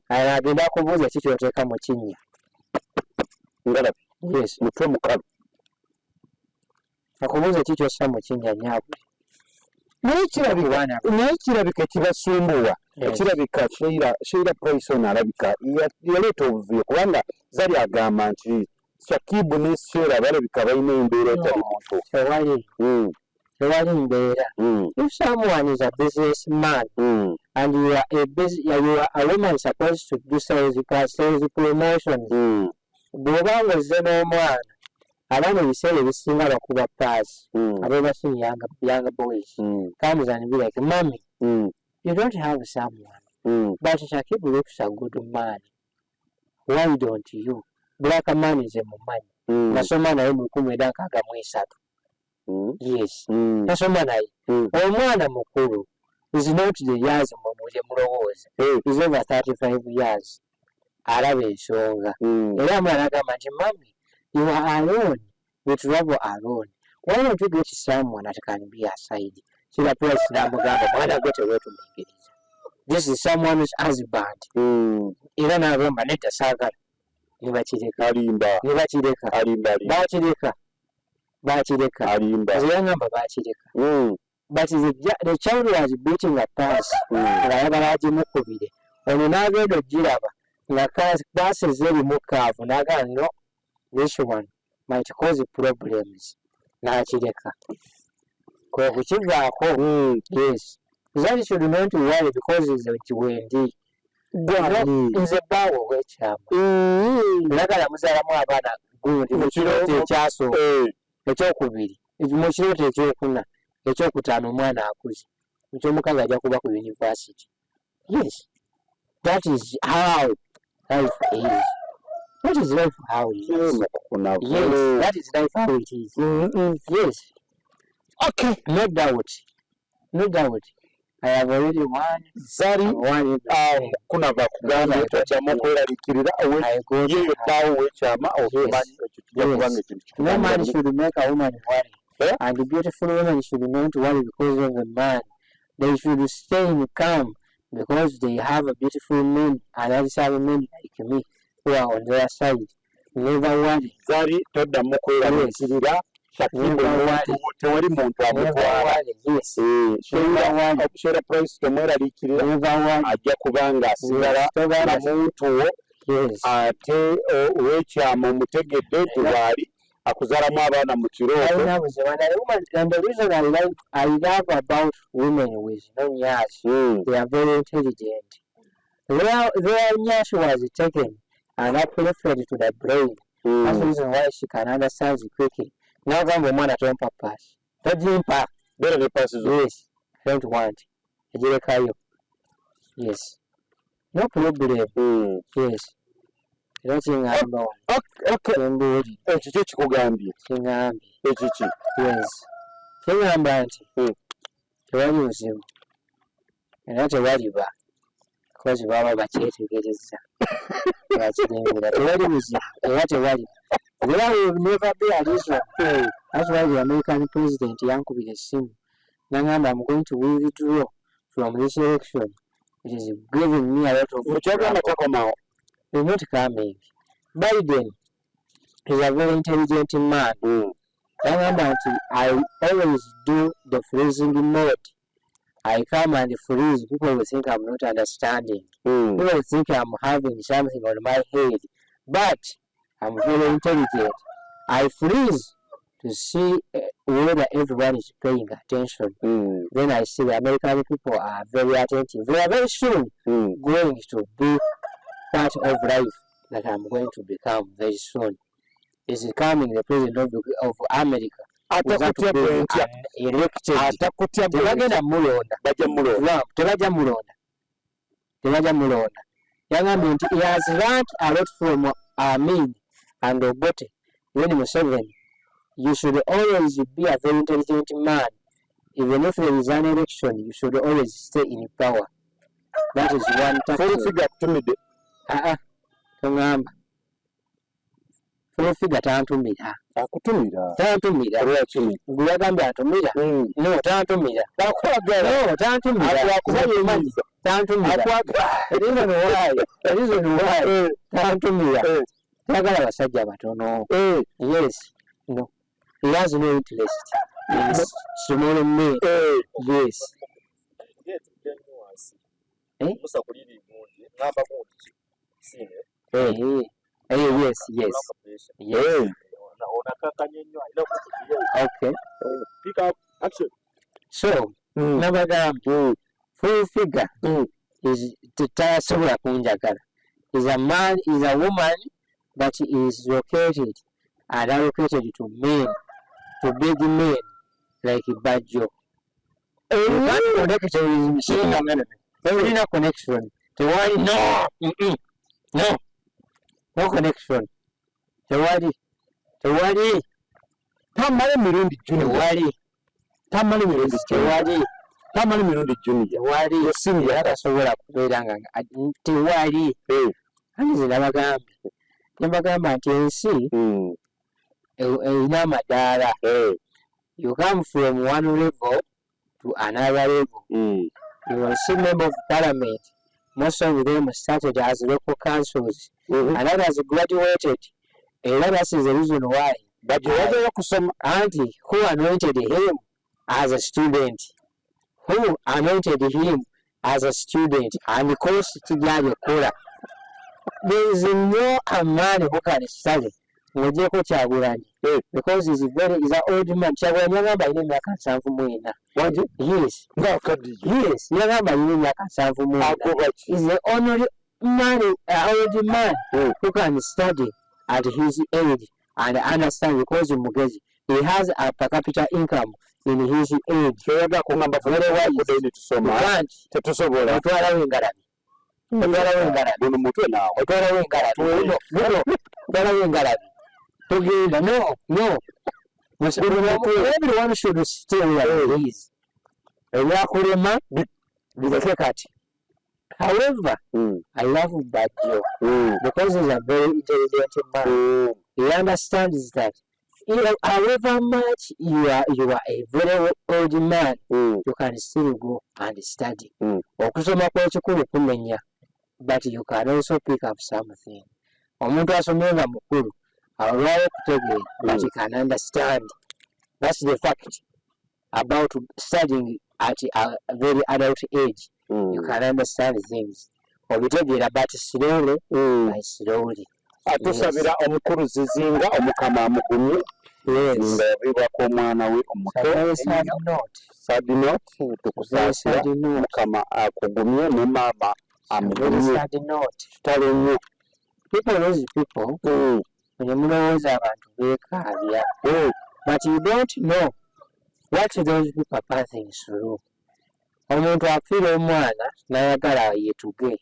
agenda kubuuza kikyoteeka mu kinnya ngalabi yes mutwe mukalu akubuuza kikyossa mu kinnya nyaabwe naye kirabika kibasumbuwa ekirabika Sheila Price ono alabika yaleeta obuvuyo kubanga Zari agamba nti Shakibu ne Sheila balabika balina embeera etali muntu tewali mbeera if someone is a businessman and you are a woman supposed to do sales promotions bw'obanga ozze n'omwana abaana ebiseera ebisinga bakuba pass abebasini young boys comes and be like, mommy, you don't have someone, but Shakib looks a good man. Why don't you? Black man is a man. Nasoma naye 1933. Yes. Nasoma naye. Omwana mukulu is not the years mumuje mulowooza. Is over 35 years. Alaba ensonga. Era omwana agamba nti, mommy, you are alone. You travel alone. Why don't you get someone that can be aside? Kila place namugamba mwana gwe teweetumiikiriza. This is someone's husband. Era n'agamba nedda saagala. Nibakireka. Zeyangamba bakireka. But the child was beating a pass. Ng'ayagala agimukubire. Ono n'agenda ogiraba nga paasi zirimu kaavu n'agamba no, this one might cause problems. N'akireka. Kwe kukivaako. Yes. That should not worry because it's a wendi. Nze bbaawe ow'ekyama. Njagala muzaalamu abaana gundi mu kirooto ekyasooka. Ekyokubiri. Mu kirooto ekyokuna. Ekyokutaano omwana akuze. Ekyomukazi ajja kuba ku university. Yes. That is how life is. That is life how it is. Yes. That is life how it is. Yes. Okay. No doubt. I have already won. Zari kuna bakugana etachamu kweraliikirira yeyo bbaawo w'ekyama okimanyi ekyo ekintu. No man should make a woman worry. And the beautiful women should not worry because of a man. They should stay in calm because they have a beautiful man and others have men like me who are on their side. Never worry. Zari toddamu kweraliikirira. Tewali muntu amutwala. Okushera price tomweraliikirira ajja kubanga asigala omuntu wo ate ow'ekyama omutegedde tiwaali akuzaalamu abaana mu kirooto. And the reason I love about women with no nyash, they are very intelligent. Their nyash was taken and uplifted to the brain. That's the reason why she can understand quickly. N'agamba omwana tompa paasi. Togimpa. Beera ne paasi zo. Yes. I don't want. Egirekayo. Yes. No problem. Yes. Era kingamba wano. Okay. Embuuli. Ekyo kyo kikugambye. Kingambye. Ekiki. Yes. Kingamba nti tewali buzibu. Era tewaliba. Because baba bakyetegereza. Bakirengera. Tewali buzibu. Era tewaliba. There will never be a reason. That's why the American president yankubira essimu. Nangamba, I'm going to withdraw from this election. It is giving me a lot of trouble. He's not coming. Biden is a very intelligent man. Nangamba, I always do the freezing mode. I come and freeze. People will think I'm not understanding. People will think I'm having something on my head. But I'm very intelligent. I freeze to see whether everyone is paying attention. Then I see the American people are very attentive. They are very soon going to be part of life that I'm going to become very soon. Is coming the president of America. Elected. Tebagenda mulonda. Tebajja mulonda. Yagambye nti he has learned a lot from Amin and Obote, when Museveni. You should always be a very intelligent man. Even if there is an election, you should always stay in power. That is one tactic. Full figure tumide. Tungamba. Full figure tantumira. Akutumira. Tantumira. Guyagambye atumira. No, tantumira. No, tantumira. Tantumira. The reason why. Tantumira. Tagala abasajja batono. Yes. No. He has no interest in small men. Yes. Yes. Okay. Pick up action. So, nabagamba full figure is tetasobola kunjagala. Is a man, is a woman that is located and allocated to men, to big men like Bajo. You can't connect it with machine. There is no connection. The word no connection. The word Tamale Mirundi Junior. Tamale Mirundi Junior. Tamale Mirundi Junior. Wali Senior atasobola kubeeranga tewali anze nabagamba nti ensi erina amadaala. You come from one level to another level. You will see members of parliament, most of them started as local councils, and others graduated. And that is the reason why. But you have some auntie who anointed him as a student. Who anointed him as a student and the course to Kola. There is no man who can study. Because he's an old man. Yes. He's the only man, old man who can study at his age and understand because he has a per capita income in his age. Kyoga kungamba vere wa kudeni tusoma tetusobola otwala wengalabi buno mutwe nawo otwala wengalabi tugenda no everyone should stay where he is ebyakulema bireke kati. However, I love Bajo because he's a very intelligent man. He understands that however much you are a very old man, you can still go and study. Okusoma kw'ekikulu kumenya, but you can also pick up something. Omuntu asomye nga mukulu alwawo kutegeera, but he can understand. That's the fact about studying at a very adult age. You can understand things. Obitegeera but slowly by slowly. Atusabira omukulu zizinga omukama amugumye nga bibako omwana we omuto sadinot tukusasira omukama akugumye ne maama amugumye tutale nnyo. People lose people when mulowooza abantu beekaabya, but you don't know what those people are passing through. Omuntu afiira omwana n'ayagala yeetuge,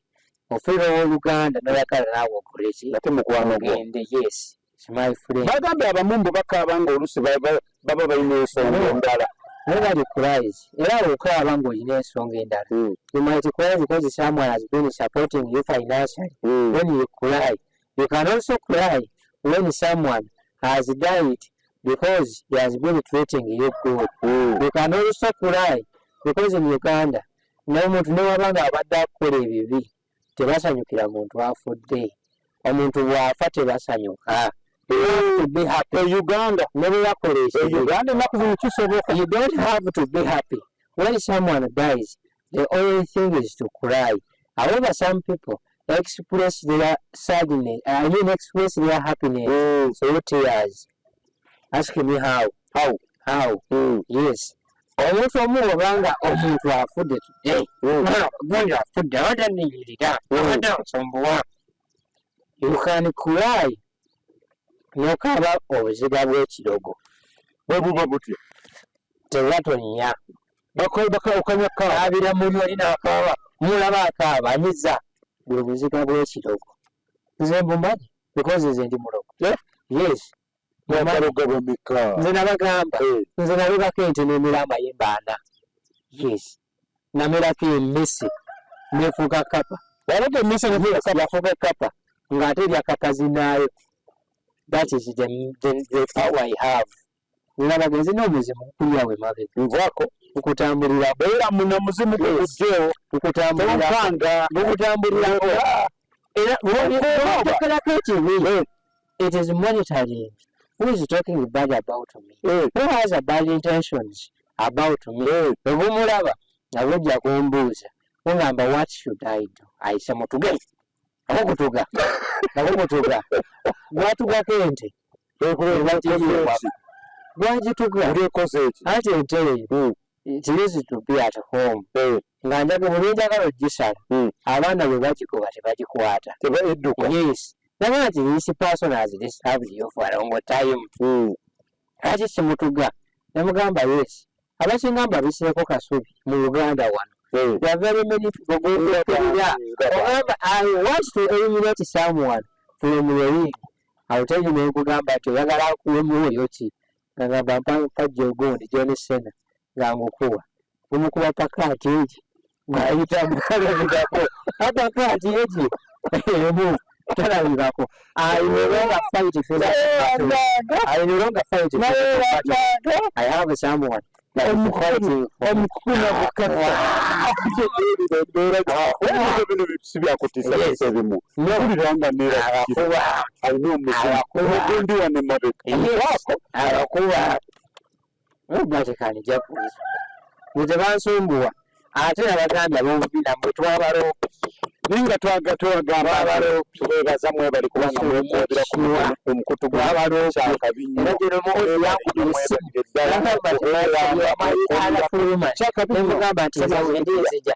ofiira ow'Oluganda n'ayagala naawe okoleki ate mukwano ogende. Yes, my friend. Bagambye abamumbu bakaaba ng'oluusi baba balina ensonga endala. Nobody cries. Era okaaba ng'olina ensonga endala. You might cry because someone has been supporting you financially. When you cry, you can also cry when someone has died because he has been treating you good. You can also cry because in Uganda n'omuntu newabanga abadde akukola ebibi tebasanyukira muntu afudde. Omuntu bw'afa tebasanyuka. To be happy. Uganda never Uganda you don't have to be happy. When someone dies, the only thing is to cry. However, some people express their sadness, express their happiness through tears. Ask me how? Yes. Omuntu omu obanga omuntu afudde today, omuntu afudde awadaninyirira nsombuwa, you can cry n'okaaba obuziga bw'ekirogo. Bwe buba butyo tewatonya okanyaka abira muli oli n'akaaba mulaba akaaba anyiza bwe buziga bw'ekirogo. Nze mbumanyi because nze ndi mulogo. Yes. Nze nabagamba nze nalibako ente n'emira amayembe ana. Yes. Namerako emmese nefuuka kapa. Walaga emmese nefuuka kapa ng'ate erya kapa zinaayo. That is the power I have. Ninabaga nze n'omuzimu gukulya we mabe. Nvaako okutambulira era muna muzimu gujjewo okutambulira era otekerako ekibi. It is monitoring. Who is talking bad about me? Who has a bad intentions about me? Obumulaba nga bujja kumbuuza ongamba what should I do? Ayise mutuge akokutuga gwatugako ente gwagituga ate ente eyo it is to be at home. Nga bwe njagala ogisala abaana bwe bagikuba tebagikwata. Yes. Nagamba nti this person has disturbed you for a long time. Kati simutuga. Namugamba yes. Abasinga mbabisireko kasubi mu Uganda wano. There are very many people going to Kenya. However, I want to eliminate someone from the ring. I'll tell you nekugamba nti oyagala kuwemuoyo ki. Ngagamba mpajja ogundi John Cena ng'amukuba. Umukuba paka ati egi. Ng'ayita mukalabirako. Apaka ati egi. Talabirako. I no longer fight for that. I no longer fight for that. I have someone. Ate abaganda b'obubina mwe twabaloopye ninga twagamba abaloopye bazamwe bali kubanga mwebira ku mukutu gw'abaloopye era gero mukozi yakugamba nti endizija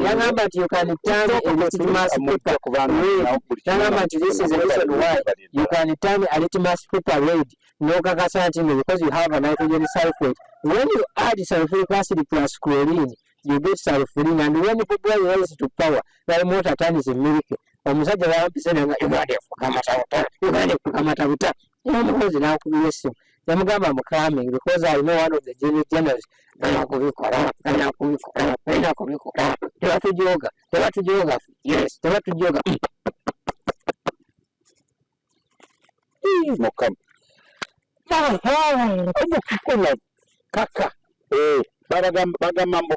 yagamba nti you can turn a litmus paper red. Yagamba nti this is the reason why you can turn a litmus paper red. No kakasanti because you have a nitrogen sulfate. When you add sulfuric acid plus chlorine, you get sulfurine, and when you put rise to power, that water turns a miracle. Omusajja bampise nga Uganda kukamata. Mukozi n'akubiyesi. Yamugamba mukame because I know one of the generals kubikola. Tebatujoga. Yes, tebatujoga. Mukama. Omukikola kaka bagamba mbu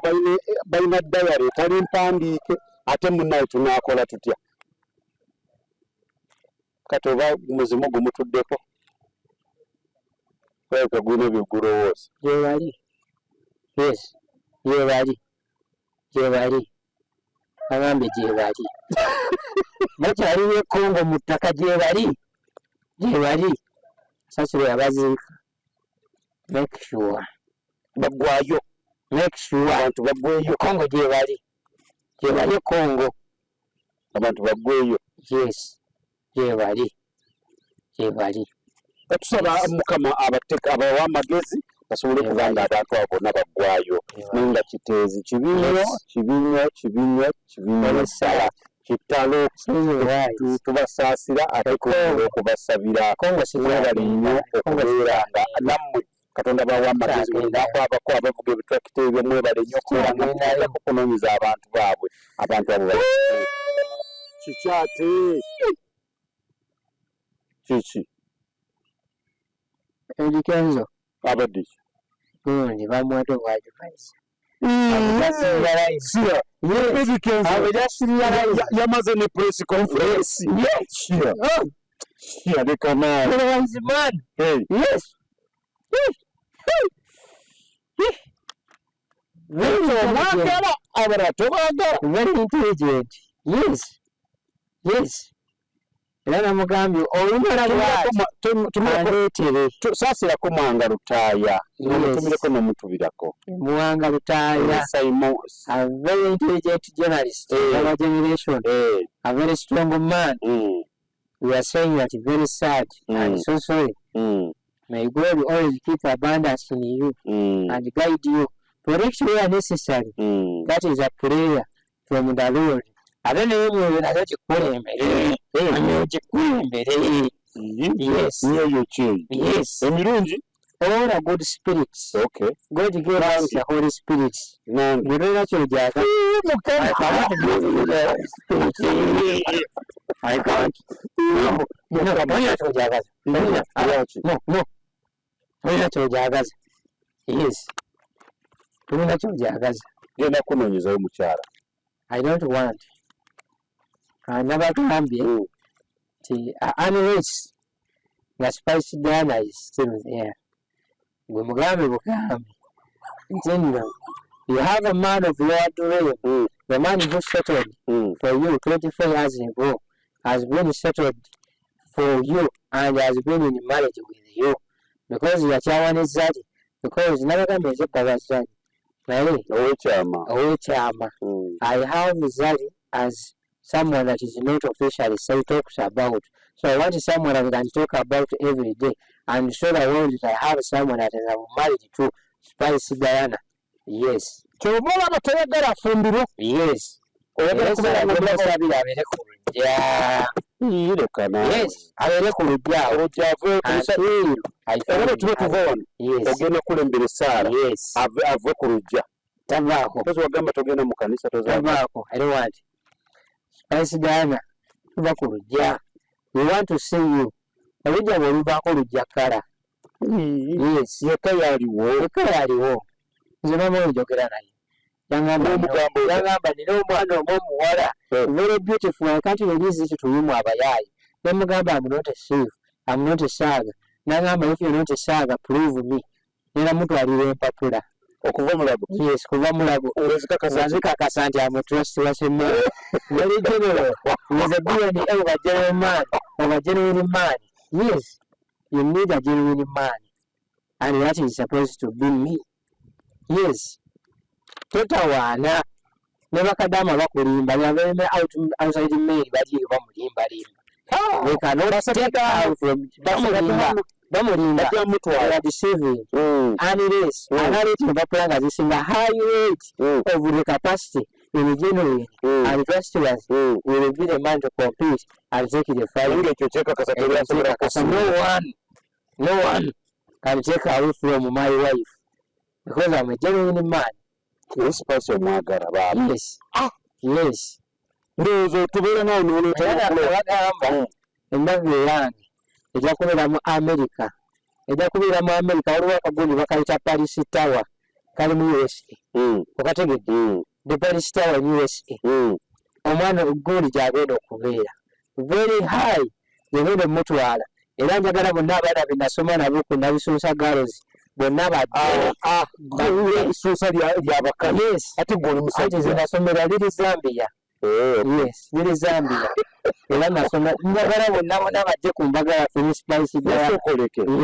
balina dayari etali mpandiike ate munnaye tunaakola tutya kati oba muzimu gumutuddeko kweka gwina byegulowooza gyebali yes gyebali agambe gyebali bakyaliwo ekongo mu ttaka gyebali sasiro yabaziika make sure bagwayo abantu bagweyo kongo gyebali kongo abantu bagweyo yes gyebali batusaba mukama abateka abawa amagezi basobole kubanga abantu abo bonna bagwayo ninga kiteezi kibinywa sala kitalo tubasaasira ate okubasabira bali nnyo okubeera nga nammwe Katonda bawa amagezi ngakwabako abavuga ebitrakita ebyo mwebale nnyo okubeera okunoonyeza abantu baabwe abantu abo kikyate kiki Edikenzo abadde gundi bamwate bwajukaisa yamaze ne press conference very intelligent. Yes. Era namugambye olumala saasirako mwanga lutaaya tumireko nomutubirako mwanga lutaaya a very intelligent journalist of our generation, a very strong man. We are saying that very sad and so sorry. May God always keep abundance in you and guide you, protect you where necessary. That is a prayer from the Lord. I don't know yes. All are good spirits. Okay. God gave us the Holy Spirit. No. You don't know what I can't. Yes. I don't want. I never can be. Unless the spicy Diana is still there. You have a man of your dream. The man who settled for you 24 years ago has been settled for you and has been in marriage with you. Because you are Chawan is that. Because never can be a naye owekyama I have Zari as someone that is not officially say talks about. So I want someone that can talk about every day and show the world that I have someone that is married to Spicy Diana. Yes. Kyobola batayagala afumbirwe. Yes. Oyagala kubeera ng'omusabira abeere ku lujja. Yes. Abeere ku lujja. Olujja ave ku lusabiro. Era tube tuva wano. Ogenda kulembera essaala. Yes. Ave ku lujja. Tavaako. Mpozi wagamba togenda mu kanisa tozaako. Tavaako. I don't want. Spicy Diana. Tuva ku lujja. We want to see you. Olujja bwe luvaako lujja kkala. Yes. Yekka yaliwo. Nze n'omu njogera naye. Yangamba nina omwana omuwala. Very beautiful. I can't release it to him abayaayi. Namugamba I'm not a thief. I'm not a saga. Nangamba if you're not a saga, prove me. Nina mutwalira empapula. Okuva Mulago. Yes, kuva Mulago. Nzikakasa nti I'm a trustworthy man. Very general. He's a DNA of a general man, of a genuine man. Yes, you need a genuine man. And that is supposed to be me. Yes. Totawaana. Nebakadama bakulimba. Nyaveme outside mail bali bamulimba. We cannot take out from bamulimba. They are deceiving. Unless analytic bakulanga zisinga high rate of the capacity in genuine and festivals will be the man to compete and take the fight. No one can take away from my wife because I'm a genuine man. Yes, person mwagala baba. Yes. Yes. Ndozo tubere na ono bagamba embaga yange ejja kubeera mu America. Waliwo akaguli bakayita Paris Tower kali mu USA. Okategedde the Paris Tower in USA. Omwana oguli gy'agenda okubeera very high yagenda omutwala era njagala bonna abaana be nasoma nabo ku Nabisuusa Girls bonna Nabisuusa ly'abakali. Yes. Ate gw'oli musajja. Ate nasomera liri Zambia. Yes, liri Zambia. Era nasoma njagala bonna bajje ku mbaga yaffe Spicy Diana.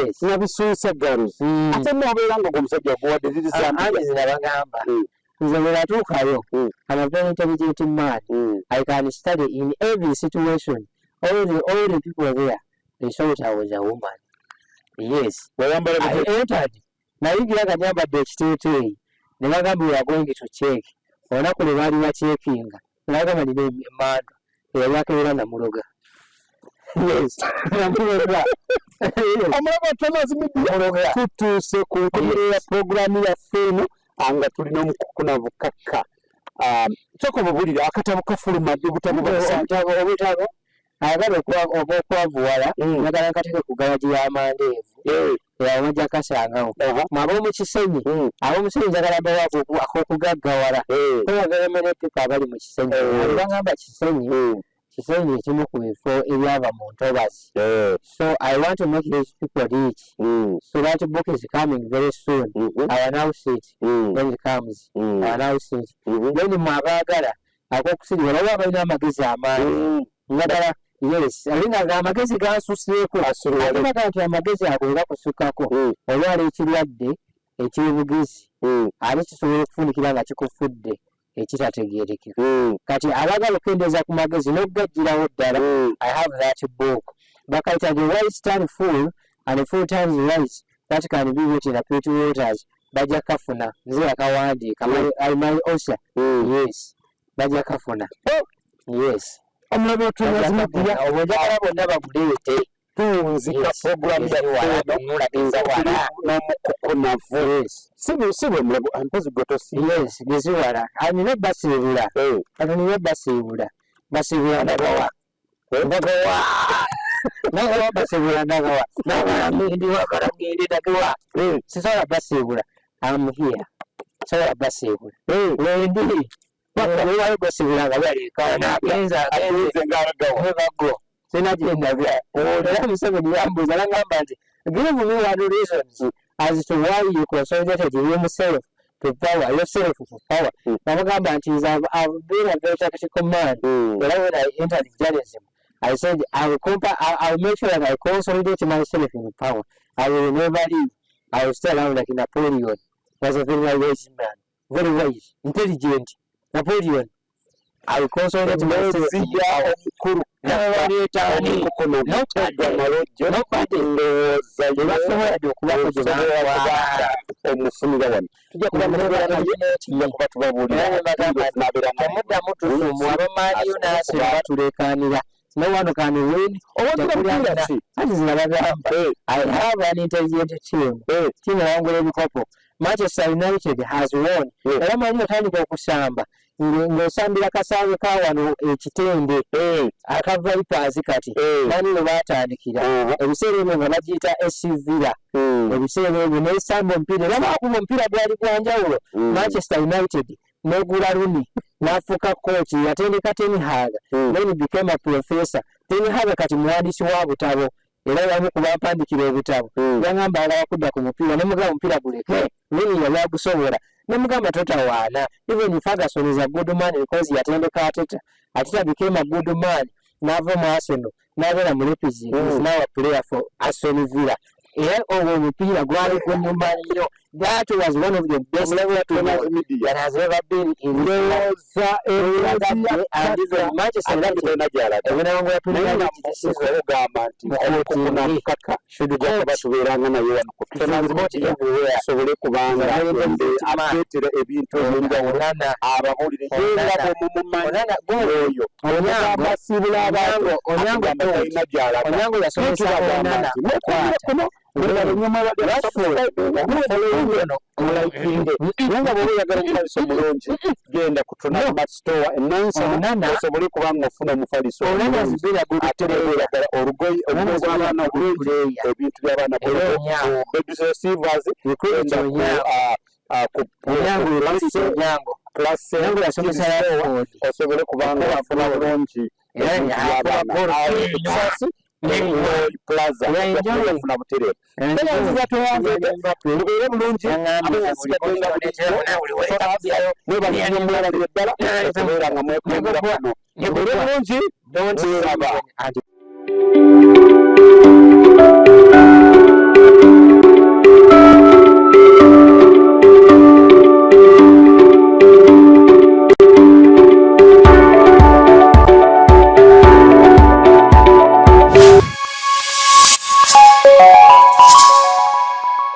Yes. Nabisuusa Girls. Ate n'obeera nga omusajja guwadde liri Zambia. Anti zinabagamba. Nze bwe natuukayo, I'm a very intelligent man. I can study in every situation. All the people there, they thought I was a woman. Yes. I entered. Nayigira nga nyambadde ekiteeteeyi. Ne bagamba we are going to check. Olunaku lwe baali bacekinga. Nagamba nina emmandu. Eyakebera namuloga. Yes. Namuloga. Omulaba Thomas tutuuse ku nkomerero ya puroguramu yaffe eno nga tulina omukukunavu kakka. Sooka obubulire akatabo kafulumadde obutabo obutabo ayagala okwavuwala njagala nkateeke ku galaji y'amandeevu amajja kasangawo ab'omu Kisenyi njagala mbawaako ak'okugaggawala oyagala epipa abali mu Kisenyi bagamba Kisenyi ekimu ku bifo ebyava mu ntobazi. So I want to make these people rich. So that book is coming very soon. I announce it when it comes. I announce it. Then mwabagala ak'okusiri walawo abalina amagezi amangi njagala. Yes, alinga amagezi gansuseeko ate nti amagezi ago gakusukako olwala ekirwadde ekibugezi ali kisobola okufunikira nga kikufudde ekitategeerekeka. Kati abagala okendeeza ku magezi n'okugajjirawo ddala I have that book bakayita the right stand full and full times right that can be written in Purity Waters bajja kafuna nze yakawandiika my author. Yes, bajja kafuna. Yes. Omulaba obwenjagala bonna baguleete tunzika puroguramu n'omukukunavu si bwe mulago mpozi gotosi. Yes, geziwala nina basiibula kati nina basiibula ndagawa basiibula ndagawa nabalamindi wabalagende ndagawa sisobola basiibula I'm here sobola basiibula wendi wayo basiibula nga balekaana agenzaagago sinagenda era Museveni yambuuza nagamba nti give me one reasons as to why you consolidated yourself to power, yourself to power. Namugamba nti I've been a very tactical man. When I entered journalism, I said I'll make sure that I consolidate myself in power. I will never leave. I will stay around like Napoleon. Was a very wise man. very wise, intelligent. Napoleon. I consolidate myself. Omukuru. Nobody. No one can win. I have an intelligent team. Team around couple. Manchester United has won. Ng'osambira kasange ka wano ekitende akava Vipers kati nani we baatandikira ebiseera ebyo nga bagiyita SC Villa ebiseera ebyo n'esamba omupiira era baakuba omupiira gwali gwa njawulo Manchester United n'egula Rooney n'afuuka coach yatendeka Ten Hag then became a professor. Ten Hag kati muwandiisi wa butabo era yamu ku bampandikira ebitabo yangamba ala wakudda ku mupiira ne mugamba omupiira guleke Rooney yali agusobola. Namugamba totawaana. Even Ferguson is a good man because yatendeka Ateta became a good man. N'ava mu Arsenal. N'abeera mu Leipzig. He is now a player for Aston Villa. Era ogwo omupiira gwali gunyuma nnyo. That was one of the best that has ever been in Manchester genda kutuna matstore enansa osobole kubanga ofuna omufaliso olugoyi olw'abaana obulungi ebintu by'abaana receivers osobole kubanga wafuna bulungi plaza yafuna buterere nziza tuwanze lubeere bulungi mwebalinyomulala ddala okubeera nga mwekwengera kuno lubeere bulungi dontiraba